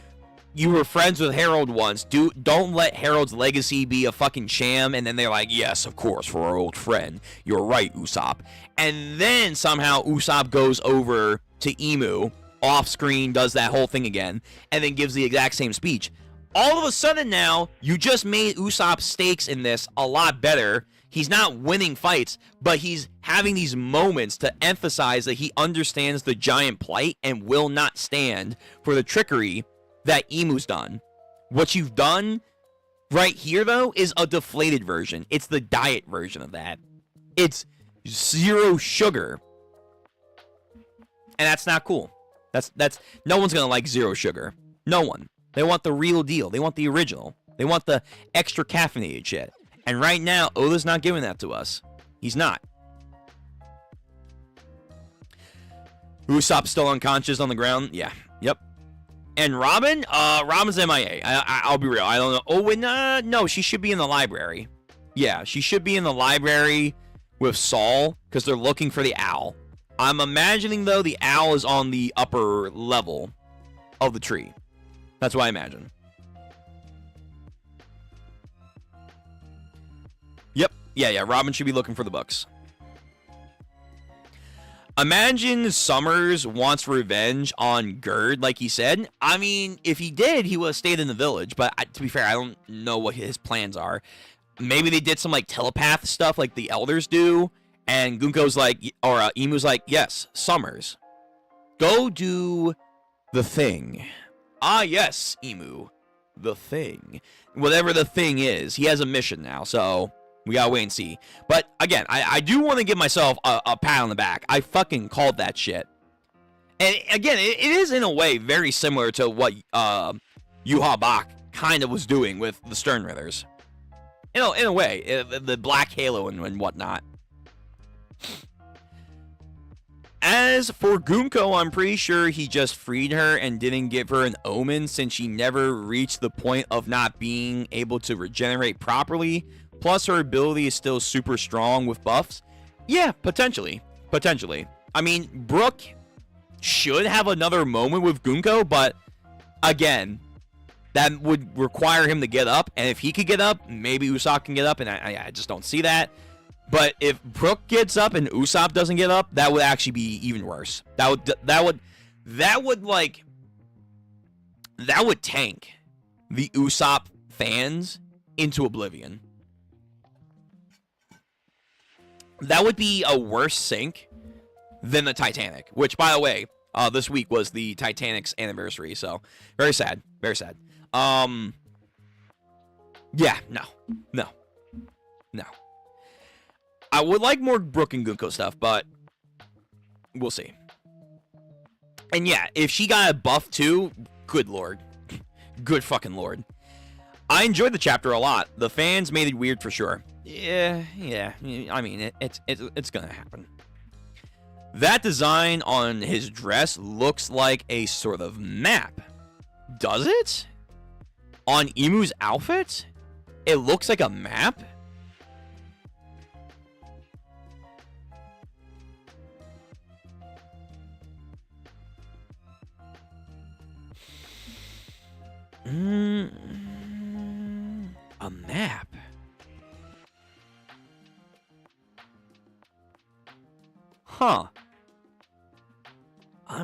you were friends with Harold once. Don't let Harold's legacy be a fucking sham. And then they're like, yes, of course, for our old friend. You're right, Usopp. And then somehow Usopp goes over to Imu, off screen, does that whole thing again, and then gives the exact same speech. All of a sudden now, you just made Usopp's stakes in this a lot better. He's not winning fights, but he's having these moments to emphasize that he understands the giant plight and will not stand for the trickery that Imu's done. What you've done right here, though, is a deflated version. It's the diet version of that. It's zero sugar. And that's not cool. That's no one's gonna like zero sugar. No one. They want the real deal. They want the original. They want the extra caffeinated shit. And right now, Oda's not giving that to us. He's not. Usopp's still unconscious on the ground. Yeah. Yep. And Robin? Robin's MIA. I'll be real. I don't know. Oh, and no, she should be in the library. Yeah, she should be in the library with Saul, because they're looking for the owl. I'm imagining, though, the owl is on the upper level of the tree. That's what I imagine. Yep. Yeah. Robin should be looking for the books. Imagine Summers wants revenge on Gerd, like he said. I mean, if he did, he would have stayed in the village. But to be fair, I don't know what his plans are. Maybe they did some like telepath stuff like the elders do. And Gunko's like, or Imu's like, yes, Summers, go do the thing. Ah, yes, Imu, the thing. Whatever the thing is, he has a mission now, so we gotta wait and see. But again, I do want to give myself a pat on the back. I fucking called that shit. And again, it is in a way very similar to what Yuha Bach kind of was doing with the Sternritters. In a way, the Black Halo and whatnot. As for Gunko, I'm pretty sure he just freed her and didn't give her an omen since she never reached the point of not being able to regenerate properly. Plus, her ability is still super strong with buffs. Yeah, potentially. Potentially. I mean, Brooke should have another moment with Gunko, but again, that would require him to get up. And if he could get up, maybe Usopp can get up, and I just don't see that. But if Brooke gets up and Usopp doesn't get up, that would actually be even worse. That would tank the Usopp fans into oblivion. That would be a worse sink than the Titanic, which, by the way, this week was the Titanic's anniversary, so very sad, very sad. Yeah, no. I would like more Brook and Gunko stuff, but we'll see. And yeah, if she got a buff too, good lord. Good fucking lord. I enjoyed the chapter a lot. The fans made it weird for sure. Yeah. I mean, it's gonna happen. That design on his dress looks like a sort of map. Does it? On Imu's outfit? It looks like a map? A map? Huh. A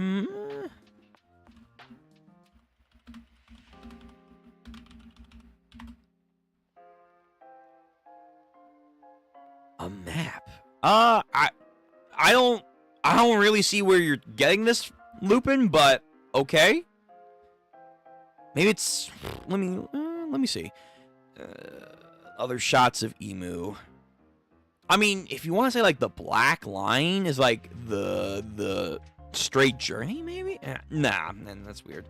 map. I don't really see where you're getting this, Lupin, but okay. Maybe it's let me see. Other shots of Imu. I mean, if you want to say like the black line is like the straight journey, maybe? Nah, man, that's weird.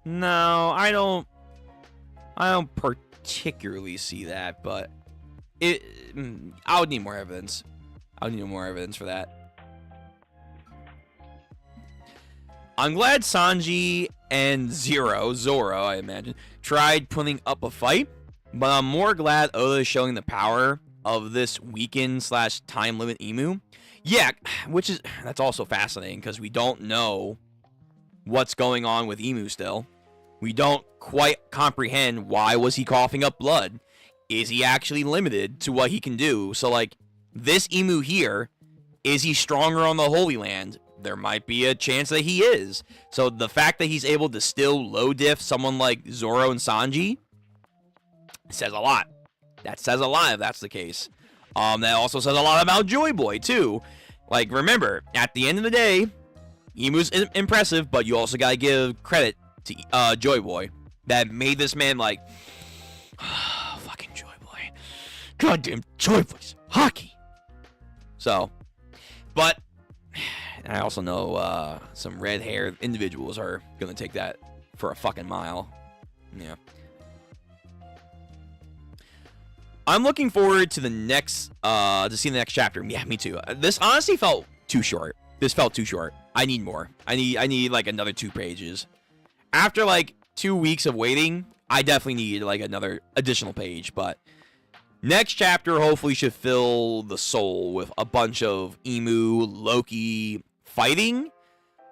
No, I don't particularly see that, but I would need more evidence. I would need more evidence for that. I'm glad Sanji and Zoro, I imagine, tried putting up a fight, but I'm more glad Oda is showing the power of this weakened / time limit Imu. Yeah, that's also fascinating because we don't know what's going on with Imu still. We don't quite comprehend why was he coughing up blood. Is he actually limited to what he can do? So, like, this Imu here, is he stronger on the Holy Land? There might be a chance that he is. So, the fact that he's able to still low diff someone like Zoro and Sanji says a lot. That says a lot if that's the case. That also says a lot about Joy Boy, too. Like, remember, at the end of the day, Imu's impressive, but you also gotta give credit to Joy Boy that made this man like fucking Joy Boy, goddamn Joy Boy's hockey. So, but I also know some red-haired individuals are gonna take that for a fucking mile. Yeah, I'm looking forward to the next to see the next chapter. Yeah, me too. This honestly felt too short. This felt too short. I need more. I need like another 2 pages. After like 2 weeks of waiting, I definitely need like another additional page, but next chapter hopefully should fill the soul with a bunch of Imu, Loki fighting.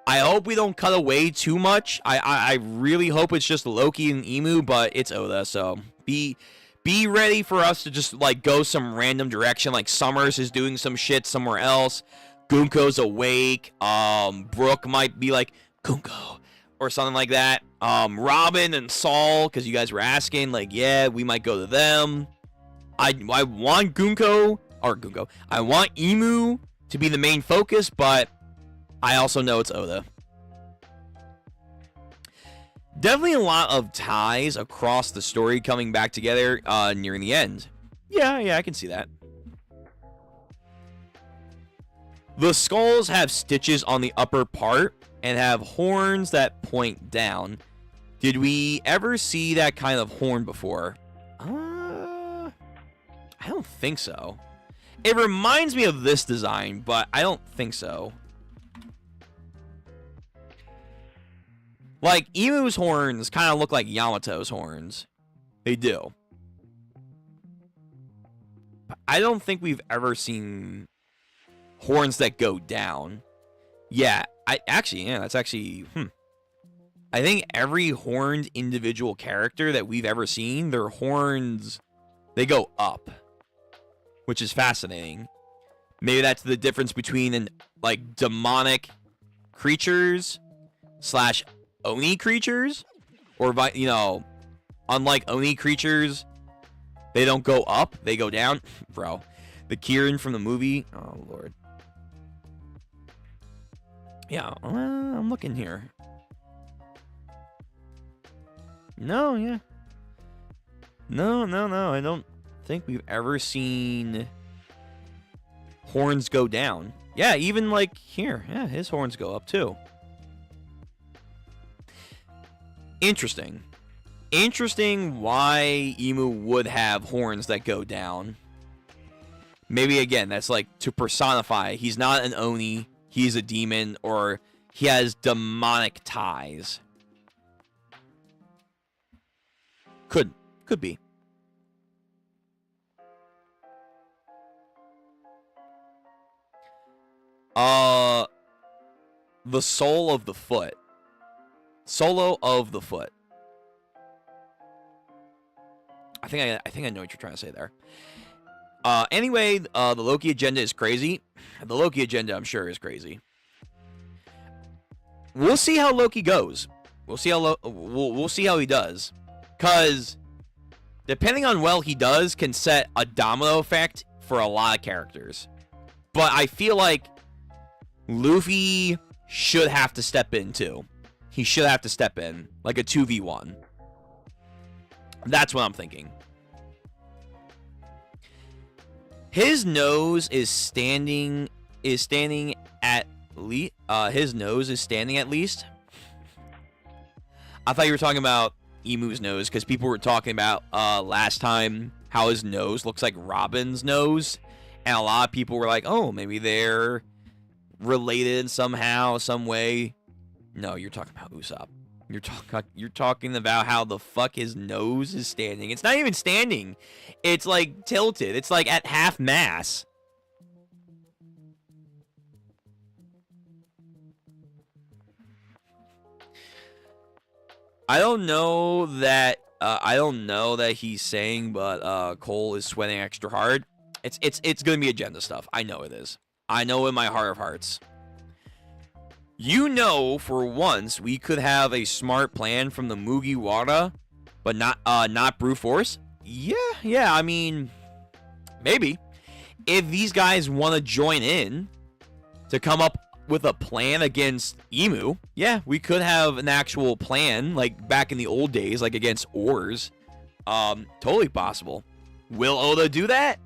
I hope we don't cut away too much. I really hope it's just Loki and Imu, but it's Oda, so be ready for us to just like go some random direction. Like Summers is doing some shit somewhere else. Gunko's awake. Brook might be like, Gunko, or something like that. Robin and Saul, because you guys were asking, like, yeah, we might go to them. I want I want Imu to be the main focus, but I also know it's Oda. Definitely a lot of ties across the story coming back together nearing the end. Yeah, I can see that. The skulls have stitches on the upper part and have horns that point down. Did we ever see that kind of horn before? I don't think so. It reminds me of this design, but I don't think so. Like, Imu's horns kind of look like Yamato's horns. They do. But I don't think we've ever seen horns that go down. Yeah, that's actually, I think every horned individual character that we've ever seen, their horns, they go up, which is fascinating. Maybe that's the difference between like demonic creatures slash Oni creatures, or unlike Oni creatures, they don't go up, they go down. Bro, the Kieran from the movie. Oh lord. Yeah, I'm looking here. No, yeah. No. I don't think we've ever seen horns go down. Yeah, even like here. Yeah, his horns go up too. Interesting. Interesting why Emu would have horns that go down. Maybe again, that's like to personify. He's not an Oni. He's a demon, or he has demonic ties. Could be. The soul of the foot. Solo of the foot. I think I know what you're trying to say there. Anyway, the Loki agenda is crazy. The Loki agenda, I'm sure, is crazy. We'll see how Loki goes. We'll see how we'll see how he does. Cause depending on well he does can set a domino effect for a lot of characters. But I feel like Luffy should have to step in too. He should have to step in like a 2v1. That's what I'm thinking. His nose is standing at least. His nose is standing at least. I thought you were talking about Emu's nose, because people were talking about last time how his nose looks like Robin's nose, and a lot of people were like, "Oh, maybe they're related somehow, some way." No, you're talking about Usopp. You're talking about how the fuck his nose is standing. It's not even standing. It's like tilted. It's like at half mass. I don't know that he's saying, but Cole is sweating extra hard. It's gonna be agenda stuff. I know it is. I know in my heart of hearts. You know, for once, we could have a smart plan from the Mugiwara, but not brute force. Yeah. I mean, maybe if these guys want to join in to come up with a plan against Emu, yeah, we could have an actual plan like back in the old days, like against Oars. Totally possible. Will Oda do that?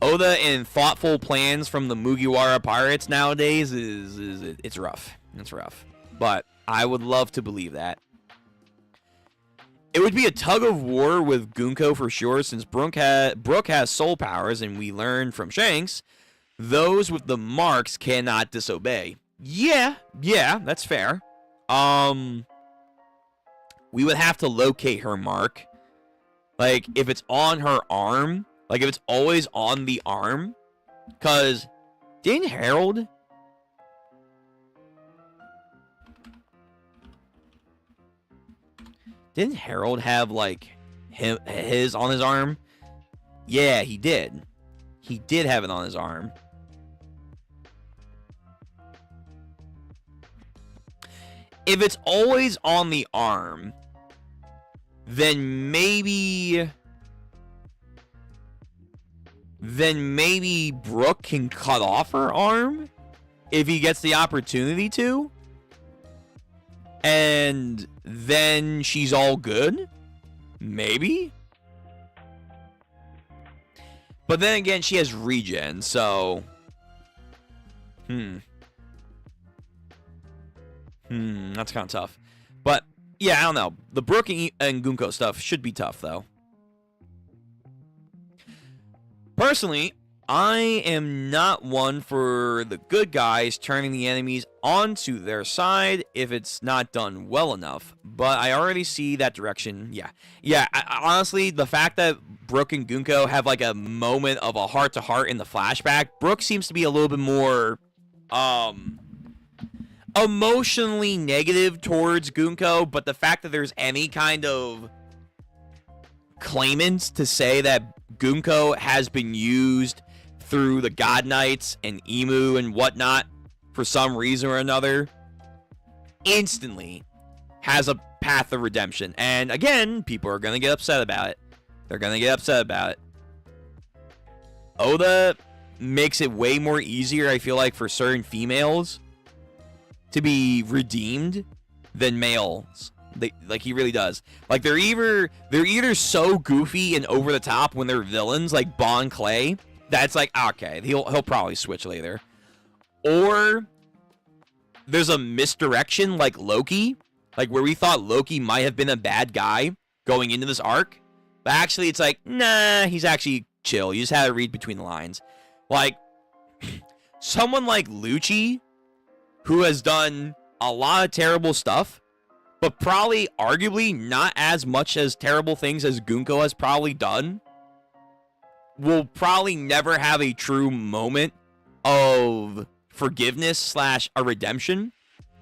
Oda and thoughtful plans from the Mugiwara pirates nowadays it's rough. It's rough. But I would love to believe that. It would be a tug of war with Gunko for sure, since Brook has soul powers, and we learned from Shanks, those with the marks cannot disobey. Yeah, that's fair. We would have to locate her mark. Like, if it's on her arm, like if it's always on the arm, because didn't Harold have like his on his arm? Yeah, he did. He did have it on his arm. If it's always on the arm, then maybe Brook can cut off her arm if he gets the opportunity to. And then she's all good? Maybe? But then again, she has regen, so... That's kind of tough. But, yeah, I don't know. The Brook and Gunko stuff should be tough, though. Personally, I am not one for the good guys turning the enemies onto their side if it's not done well enough. But I already see that direction. Yeah. Honestly, the fact that Brook and Gunko have like a moment of a heart-to-heart in the flashback, Brook seems to be a little bit more, emotionally negative towards Gunko, but the fact that there's any kind of claimants to say that Gunko has been used through the God Knights and Emu and whatnot for some reason or another, instantly has a path of redemption. And again, people are going to get upset about it. They're going to get upset about it. Oda makes it way more easier, I feel like, for certain females to be redeemed than males. Like, he really does. Like, they're either so goofy and over the top when they're villains, like Bon Clay, that's like, okay, he'll probably switch later. Or there's a misdirection like Loki, like where we thought Loki might have been a bad guy going into this arc, but actually it's like, nah, he's actually chill. You just had to read between the lines. Like, someone like Lucci, who has done a lot of terrible stuff, but probably arguably not as much as terrible things as Gunko has probably done, will probably never have a true moment of forgiveness / a redemption.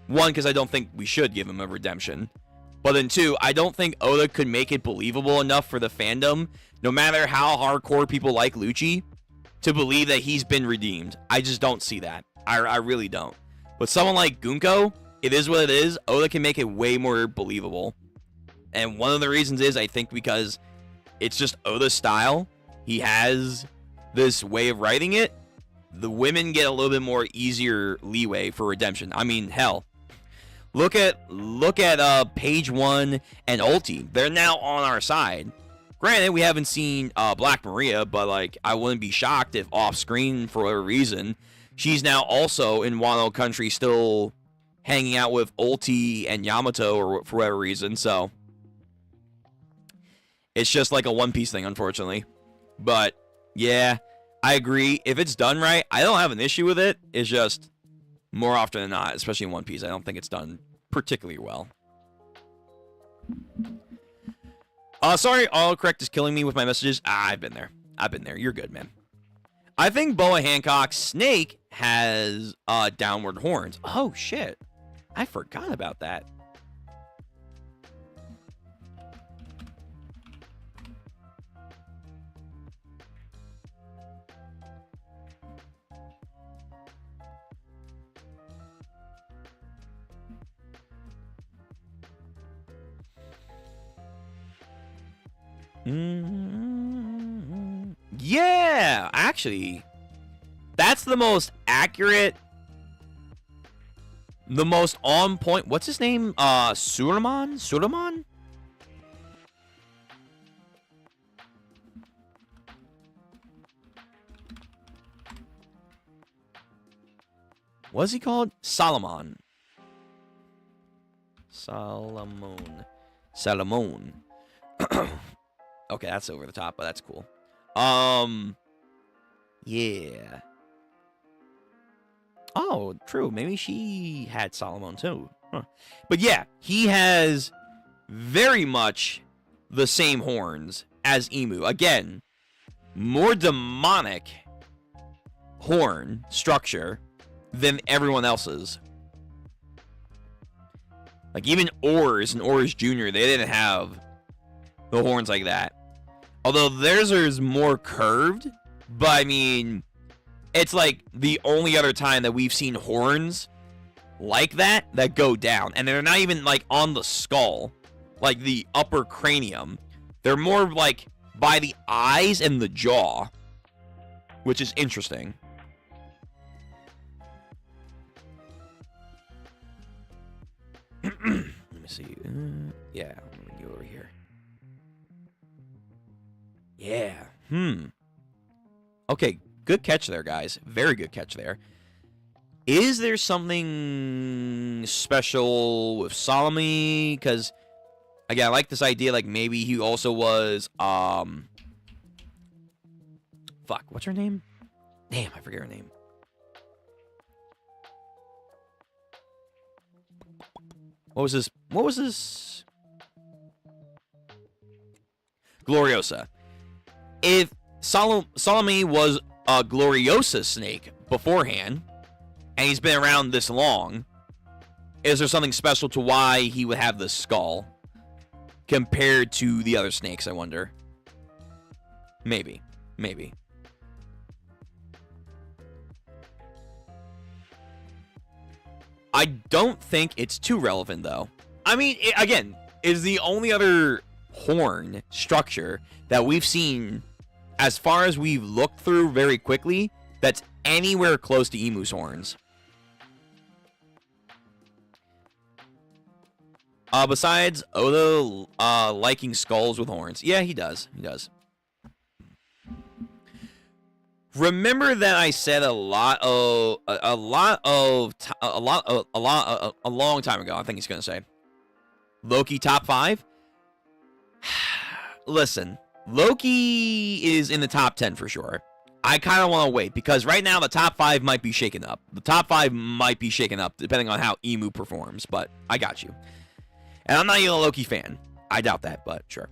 One, because I don't think we should give him a redemption. But then two, I don't think Oda could make it believable enough for the fandom, no matter how hardcore people like Lucci, to believe that he's been redeemed. I just don't see that. I really don't. But someone like Gunko, it is what it is. Oda can make it way more believable. And one of the reasons is, I think, because it's just Oda's style. He has this way of writing it. The women get a little bit more easier leeway for redemption. I mean, hell, look at Page One and Ulti. They're now on our side. Granted, we haven't seen Black Maria, but like, I wouldn't be shocked if off screen for whatever reason she's now also in Wano country, still hanging out with Ulti and Yamato, or for whatever reason. So it's just like a One Piece thing, unfortunately. But yeah, I agree. If it's done right, I don't have an issue with it. It's just more often than not, especially in One Piece, I don't think it's done particularly well. Sorry, autocorrect is killing me with my messages. I've been there. You're good, man. I think Boa Hancock's snake has downward horns. Oh shit, I forgot about that. Yeah, actually, that's the most accurate, the most on point. What's his name? Suleiman? What's he called? Solomon. Okay, that's over the top, but that's cool. Yeah. Oh, true. Maybe she had Solomon too. Huh. But yeah, he has very much the same horns as Emu. Again, more demonic horn structure than everyone else's. Like, even Oars and Oars Jr., they didn't have the horns like that. Although theirs is more curved, but I mean, it's like the only other time that we've seen horns like that go down. And they're not even like on the skull, like the upper cranium. They're more like by the eyes and the jaw, which is interesting. Let me see. Yeah, let me go over here. Yeah. Okay, good catch there, guys. Very good catch there. Is there something special with Salome? Because, again, I like this idea, like, maybe he also was, fuck, what's her name? Damn, I forget her name. What was this? Gloriosa. If Salome was a Gloriosa snake beforehand, and he's been around this long, Is there something special to why he would have the skull compared to the other snakes, I wonder? Maybe. Maybe. I don't think it's too relevant, though. I mean, again, is the only other horn structure that we've seen, as far as we've looked through very quickly, that's anywhere close to Emu's horns. Besides Oda liking skulls with horns. Yeah, he does. He does. Remember that I said a long time ago, I think he's going to say, Loki top 5? Listen, Loki is in the top 10 for sure. I kind of want to wait, because right now the top 5 might be shaken up. The top 5 might be shaken up, depending on how Emu performs, but I got you. And I'm not even a Loki fan. I doubt that, but sure.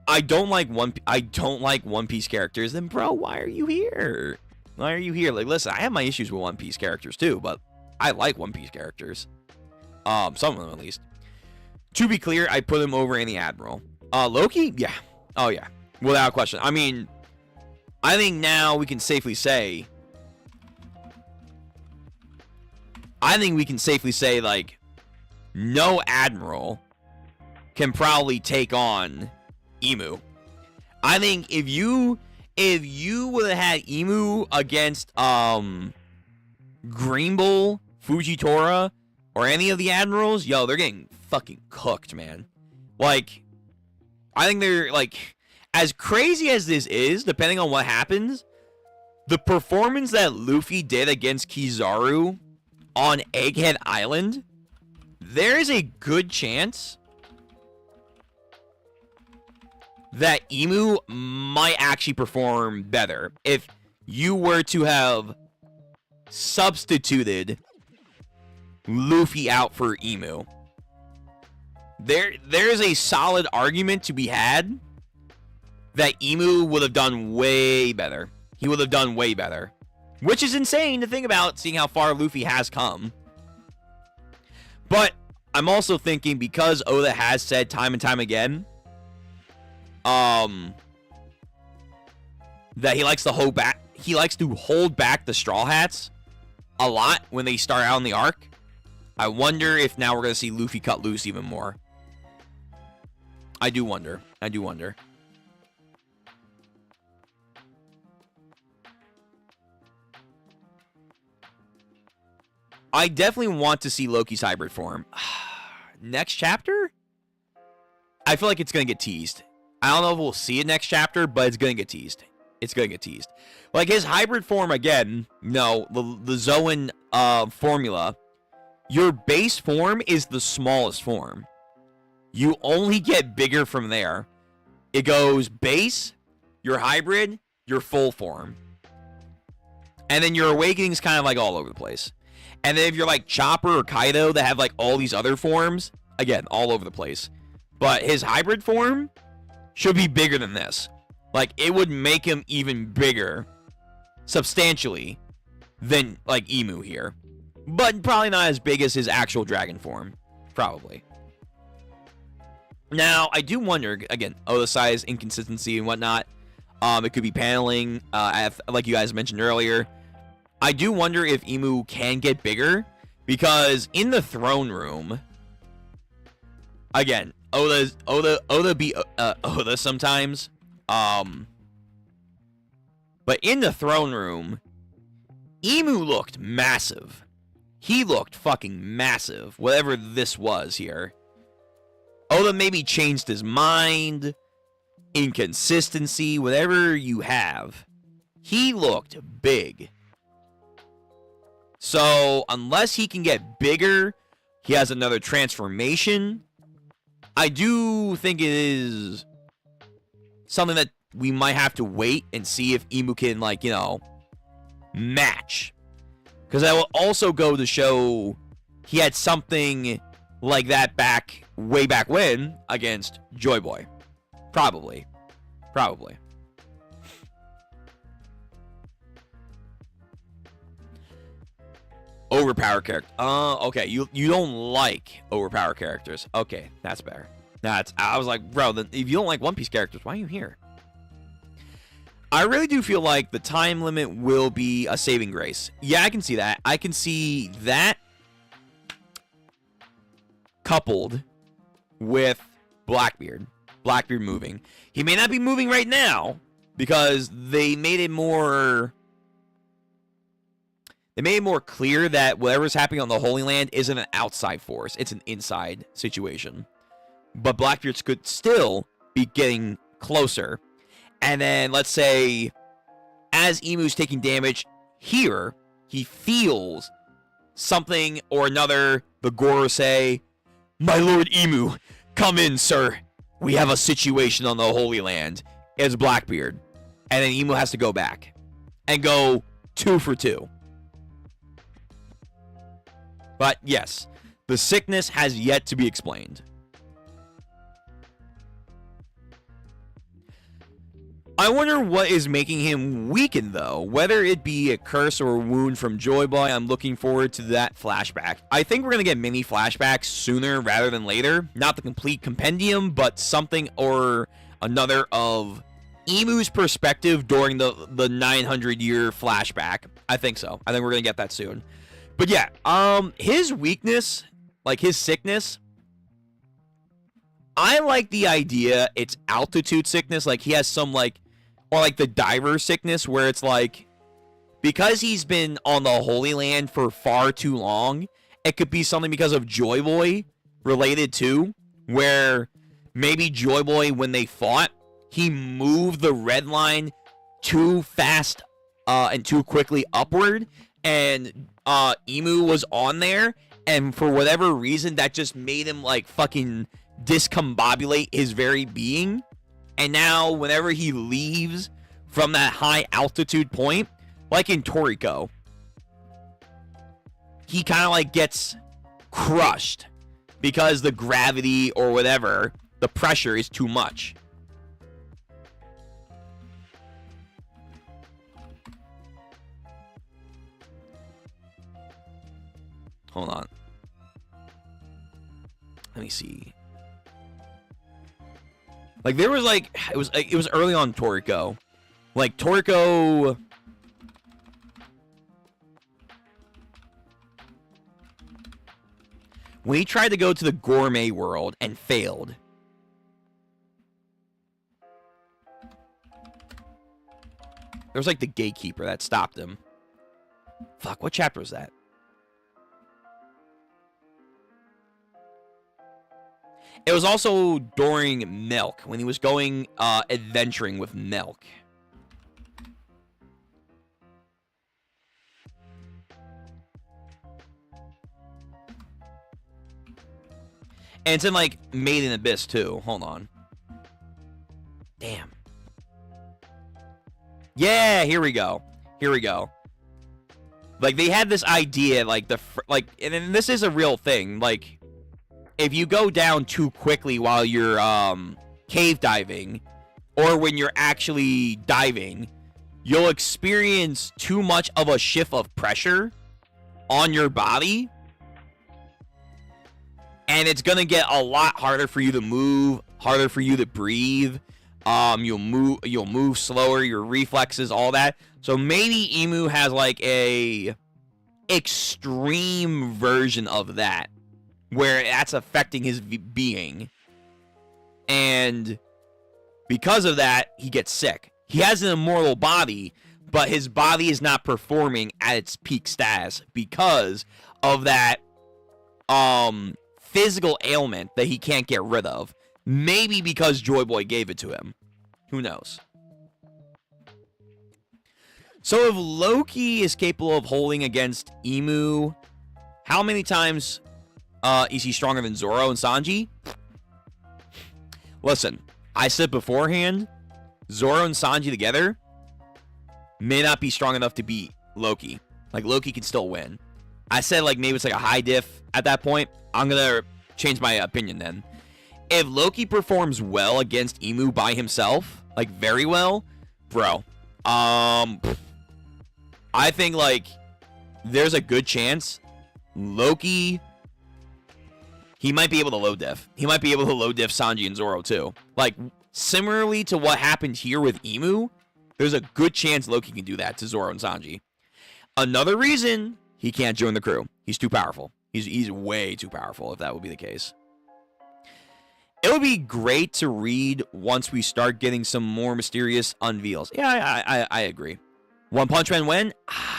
I don't like One Piece characters. Then, bro, why are you here? Why are you here? Like, listen, I have my issues with One Piece characters too, but I like One Piece characters. Some of them at least. To be clear, I put him over any Admiral. Loki? Yeah. Oh yeah. Without question. I mean, I think now we can safely say, like, no Admiral can probably take on Emu. I think if you would have had Emu against Green Bull, Fujitora, or any of the Admirals, yo, they're getting fucking cooked, man. Like, I think they're, like, as crazy as this is, depending on what happens, the performance that Luffy did against Kizaru on Egghead Island, there is a good chance that Emu might actually perform better if you were to have substituted Luffy out for Emu. There's a solid argument to be had that Emu would have done way better. He would have done way better. Which is insane to think about, seeing how far Luffy has come. But I'm also thinking, because Oda has said time and time again that he likes to hold back the Straw Hats a lot when they start out in the arc. I wonder if now we're going to see Luffy cut loose even more. I do wonder. I definitely want to see Loki's hybrid form. Next chapter? I feel like it's going to get teased. I don't know if we'll see it next chapter, but it's going to get teased. Like, his hybrid form, again, no, the Zoan formula, your base form is the smallest form. You only get bigger from there. It goes base, your hybrid, your full form. And then your awakening's kind of like all over the place. And then if you're like Chopper or Kaido that have like all these other forms, again, all over the place. But his hybrid form should be bigger than this. Like, it would make him even bigger, substantially, than, like, Emu here. But probably not as big as his actual dragon form. Probably. Now, I do wonder, again, Oda size, inconsistency, and whatnot. It could be paneling, like you guys mentioned earlier. I do wonder if Emu can get bigger, because in the throne room, again, Oda be Oda sometimes. But in the throne room, Emu looked massive. He looked fucking massive, whatever this was here. Oda maybe changed his mind, inconsistency, whatever you have. He looked big. So, unless he can get bigger, he has another transformation, I do think it is something that we might have to wait and see if Emu can, like, you know, match. Because that will also go to show he had something like that way back when against Joy Boy. Probably. overpowered character. Okay. You don't like overpowered characters. Okay, that's better. I was like, bro, if you don't like One Piece characters, why are you here? I really do feel like the time limit will be a saving grace. Yeah, I can see that. I can see that coupled with Blackbeard. Blackbeard moving. He may not be moving right now because they made it more clear that whatever's happening on the Holy Land isn't an outside force. It's an inside situation. But Blackbeard could still be getting closer. And then, let's say, as Imu's taking damage here, he feels something or another. The Goro say, "My Lord Imu, come in, sir. We have a situation on the Holy Land." It's Blackbeard. And then Imu has to go back and go 2 for 2. But yes, the sickness has yet to be explained. I wonder what is making him weaken, though. Whether it be a curse or a wound from Joy Boy, I'm looking forward to that flashback. I think we're going to get mini flashbacks sooner rather than later. Not the complete compendium, but something or another of Imu's perspective during the 900-year flashback. I think so. I think we're going to get that soon. But yeah, his weakness, like his sickness, I like the idea it's altitude sickness. Like he has some or like the diver sickness where it's like, because he's been on the Holy Land for far too long, it could be something because of Joy Boy related to, where maybe Joy Boy, when they fought, he moved the red line too fast and too quickly upward, and Imu was on there, and for whatever reason, that just made him like fucking discombobulate his very being. And now, whenever he leaves from that high altitude point, like in Toriko, he kind of like gets crushed because the gravity or whatever, the pressure is too much. Hold on. Let me see. Like there was like it was early on Toriko. Like Toriko when he tried to go to the gourmet world and failed. There was like the gatekeeper that stopped him. Fuck, what chapter was that? It was also during Milk, when he was going adventuring with Milk. And it's in, like, Made in Abyss, too. Hold on. Damn. Yeah, here we go. Here we go. Like, they had this idea, like, and then this is a real thing, like, if you go down too quickly while you're cave diving, or when you're actually diving, you'll experience too much of a shift of pressure on your body, and it's gonna get a lot harder for you to move, harder for you to breathe. You'll move slower, your reflexes, all that. So maybe Imu has like a extreme version of that, where that's affecting his being. And because of that, he gets sick. He has an immortal body, but his body is not performing at its peak status because of that physical ailment that he can't get rid of. Maybe because Joy Boy gave it to him. Who knows? So if Loki is capable of holding against Imu, how many times is he stronger than Zoro and Sanji? Listen, I said beforehand, Zoro and Sanji together may not be strong enough to beat Loki. Like, Loki can still win. I said, like, maybe it's like a high diff at that point. I'm gonna change my opinion then. If Loki performs well against Imu by himself, like, very well, bro, I think, like, there's a good chance Loki, he might be able to low diff. He might be able to low diff Sanji and Zoro too. Like, similarly to what happened here with Imu, there's a good chance Loki can do that to Zoro and Sanji. Another reason he can't join the crew. He's too powerful. He's way too powerful if that would be the case. It would be great to read once we start getting some more mysterious unveils. Yeah, I agree. One Punch Man when?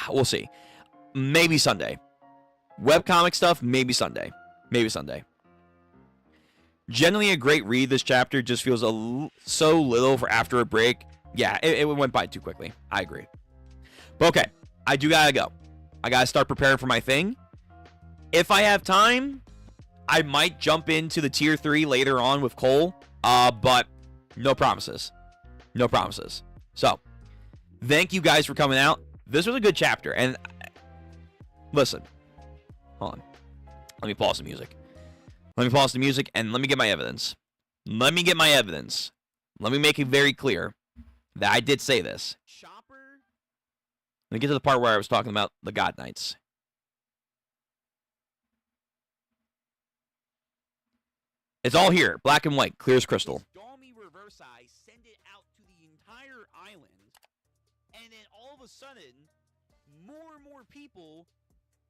We'll see. Maybe Sunday. Webcomic stuff, maybe Sunday. Maybe Sunday. Generally a great read, this chapter. Just feels so little for after a break. Yeah, it went by too quickly. I agree. But okay, I do gotta go. I gotta start preparing for my thing. If I have time, I might jump into the tier 3 later on with Cole. But no promises. No promises. So, thank you guys for coming out. This was a good chapter. And listen. Hold on. Let me pause the music. Let me pause the music and let me get my evidence. Let me get my evidence. Let me make it very clear that I did say this. Chopper. Let me get to the part where I was talking about the God Knights. It's all here, black and white, clear as crystal. Dami reverse eye send it out to the entire island, and then all of a sudden, more and more people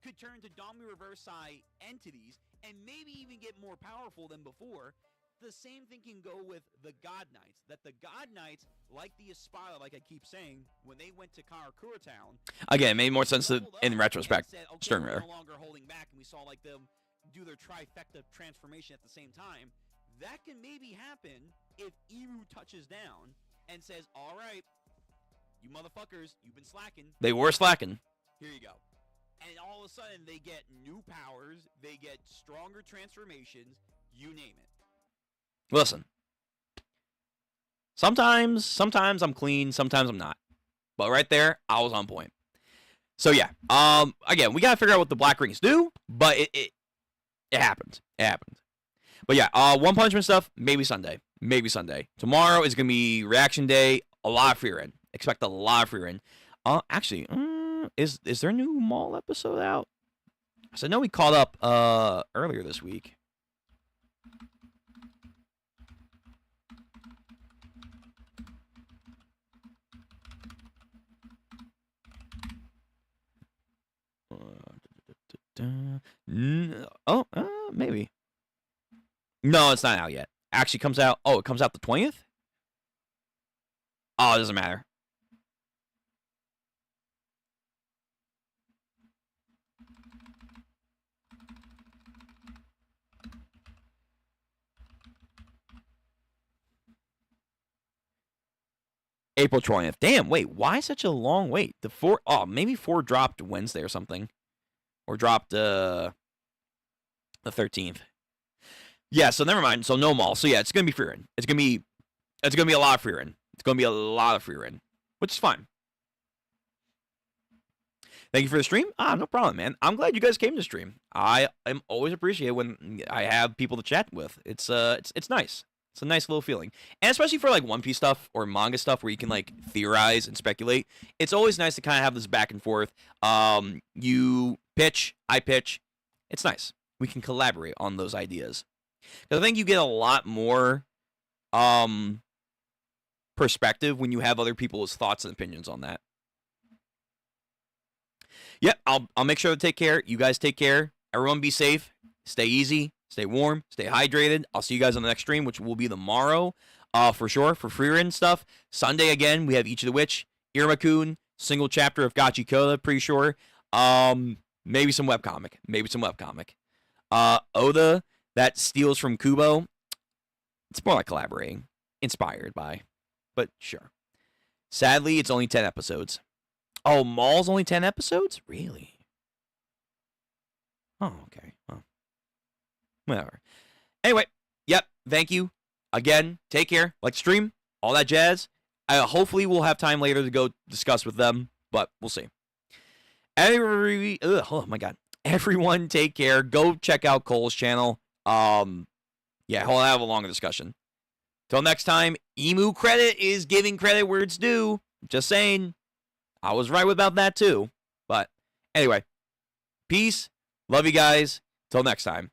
could turn to Dami reverse eye entities, and maybe even get more powerful than before. The same thing can go with the God Knights. That the God Knights, like the Espada, like I keep saying, when they went to Karakura Town, again, it made more sense in retrospect. Said, okay, Stern we're Ritter. no longer holding back, and we saw like them do their trifecta transformation at the same time. That can maybe happen if Imu touches down and says, all right, you motherfuckers, you've been slacking. They were slacking. Here you go. And all of a sudden, they get new powers, they get stronger transformations, you name it. Listen. Sometimes I'm clean, sometimes I'm not. But right there, I was on point. So yeah, again, we gotta figure out what the Black Rings do, but it happened. It happened. But yeah, One Punch Man stuff, maybe Sunday. Maybe Sunday. Tomorrow is going to be reaction day. A lot of Frieren. Expect a lot of Frieren. Actually, is there a new Maul episode out? So I know we caught up earlier this week. Maybe. No, it's not out yet. Actually comes out. Oh, it comes out the 20th? Oh, it doesn't matter. April 20th. Damn, wait, why such a long wait? Maybe 4 dropped Wednesday or something. Or dropped the 13th. Yeah, so never mind. So no Maul. So yeah, it's gonna be Frieren. It's gonna be a lot of Frieren. It's gonna be a lot of Frieren, which is fine. Thank you for the stream. No problem, man. I'm glad you guys came to stream. I am always appreciated when I have people to chat with. It's nice. It's a nice little feeling. And especially for like One Piece stuff or manga stuff where you can like theorize and speculate. It's always nice to kind of have this back and forth. You pitch, I pitch. It's nice. We can collaborate on those ideas. Because I think you get a lot more perspective when you have other people's thoughts and opinions on that. Yep, I'll make sure to take care. You guys take care. Everyone be safe. Stay easy. Stay warm. Stay hydrated. I'll see you guys on the next stream, which will be tomorrow for sure, for Frieren stuff. Sunday, again, we have Ichi the Witch, Iruma-kun, single chapter of Gachikoda, pretty sure. Maybe some webcomic. Oda, that steals from Kubo. It's more like collaborating. Inspired by. But sure. Sadly, it's only 10 episodes. Oh, Maul's only 10 episodes? Really? Oh, okay. Oh. Whatever. Anyway, yep. Thank you. Again, take care. Like the stream. All that jazz. Hopefully we'll have time later to go discuss with them. But we'll see. Oh, my God. Everyone take care. Go check out Cole's channel. Yeah, we'll have a longer discussion. Till next time, Emu credit is giving credit where it's due. Just saying. I was right about that too. But anyway, peace, Love you guys. Till next time.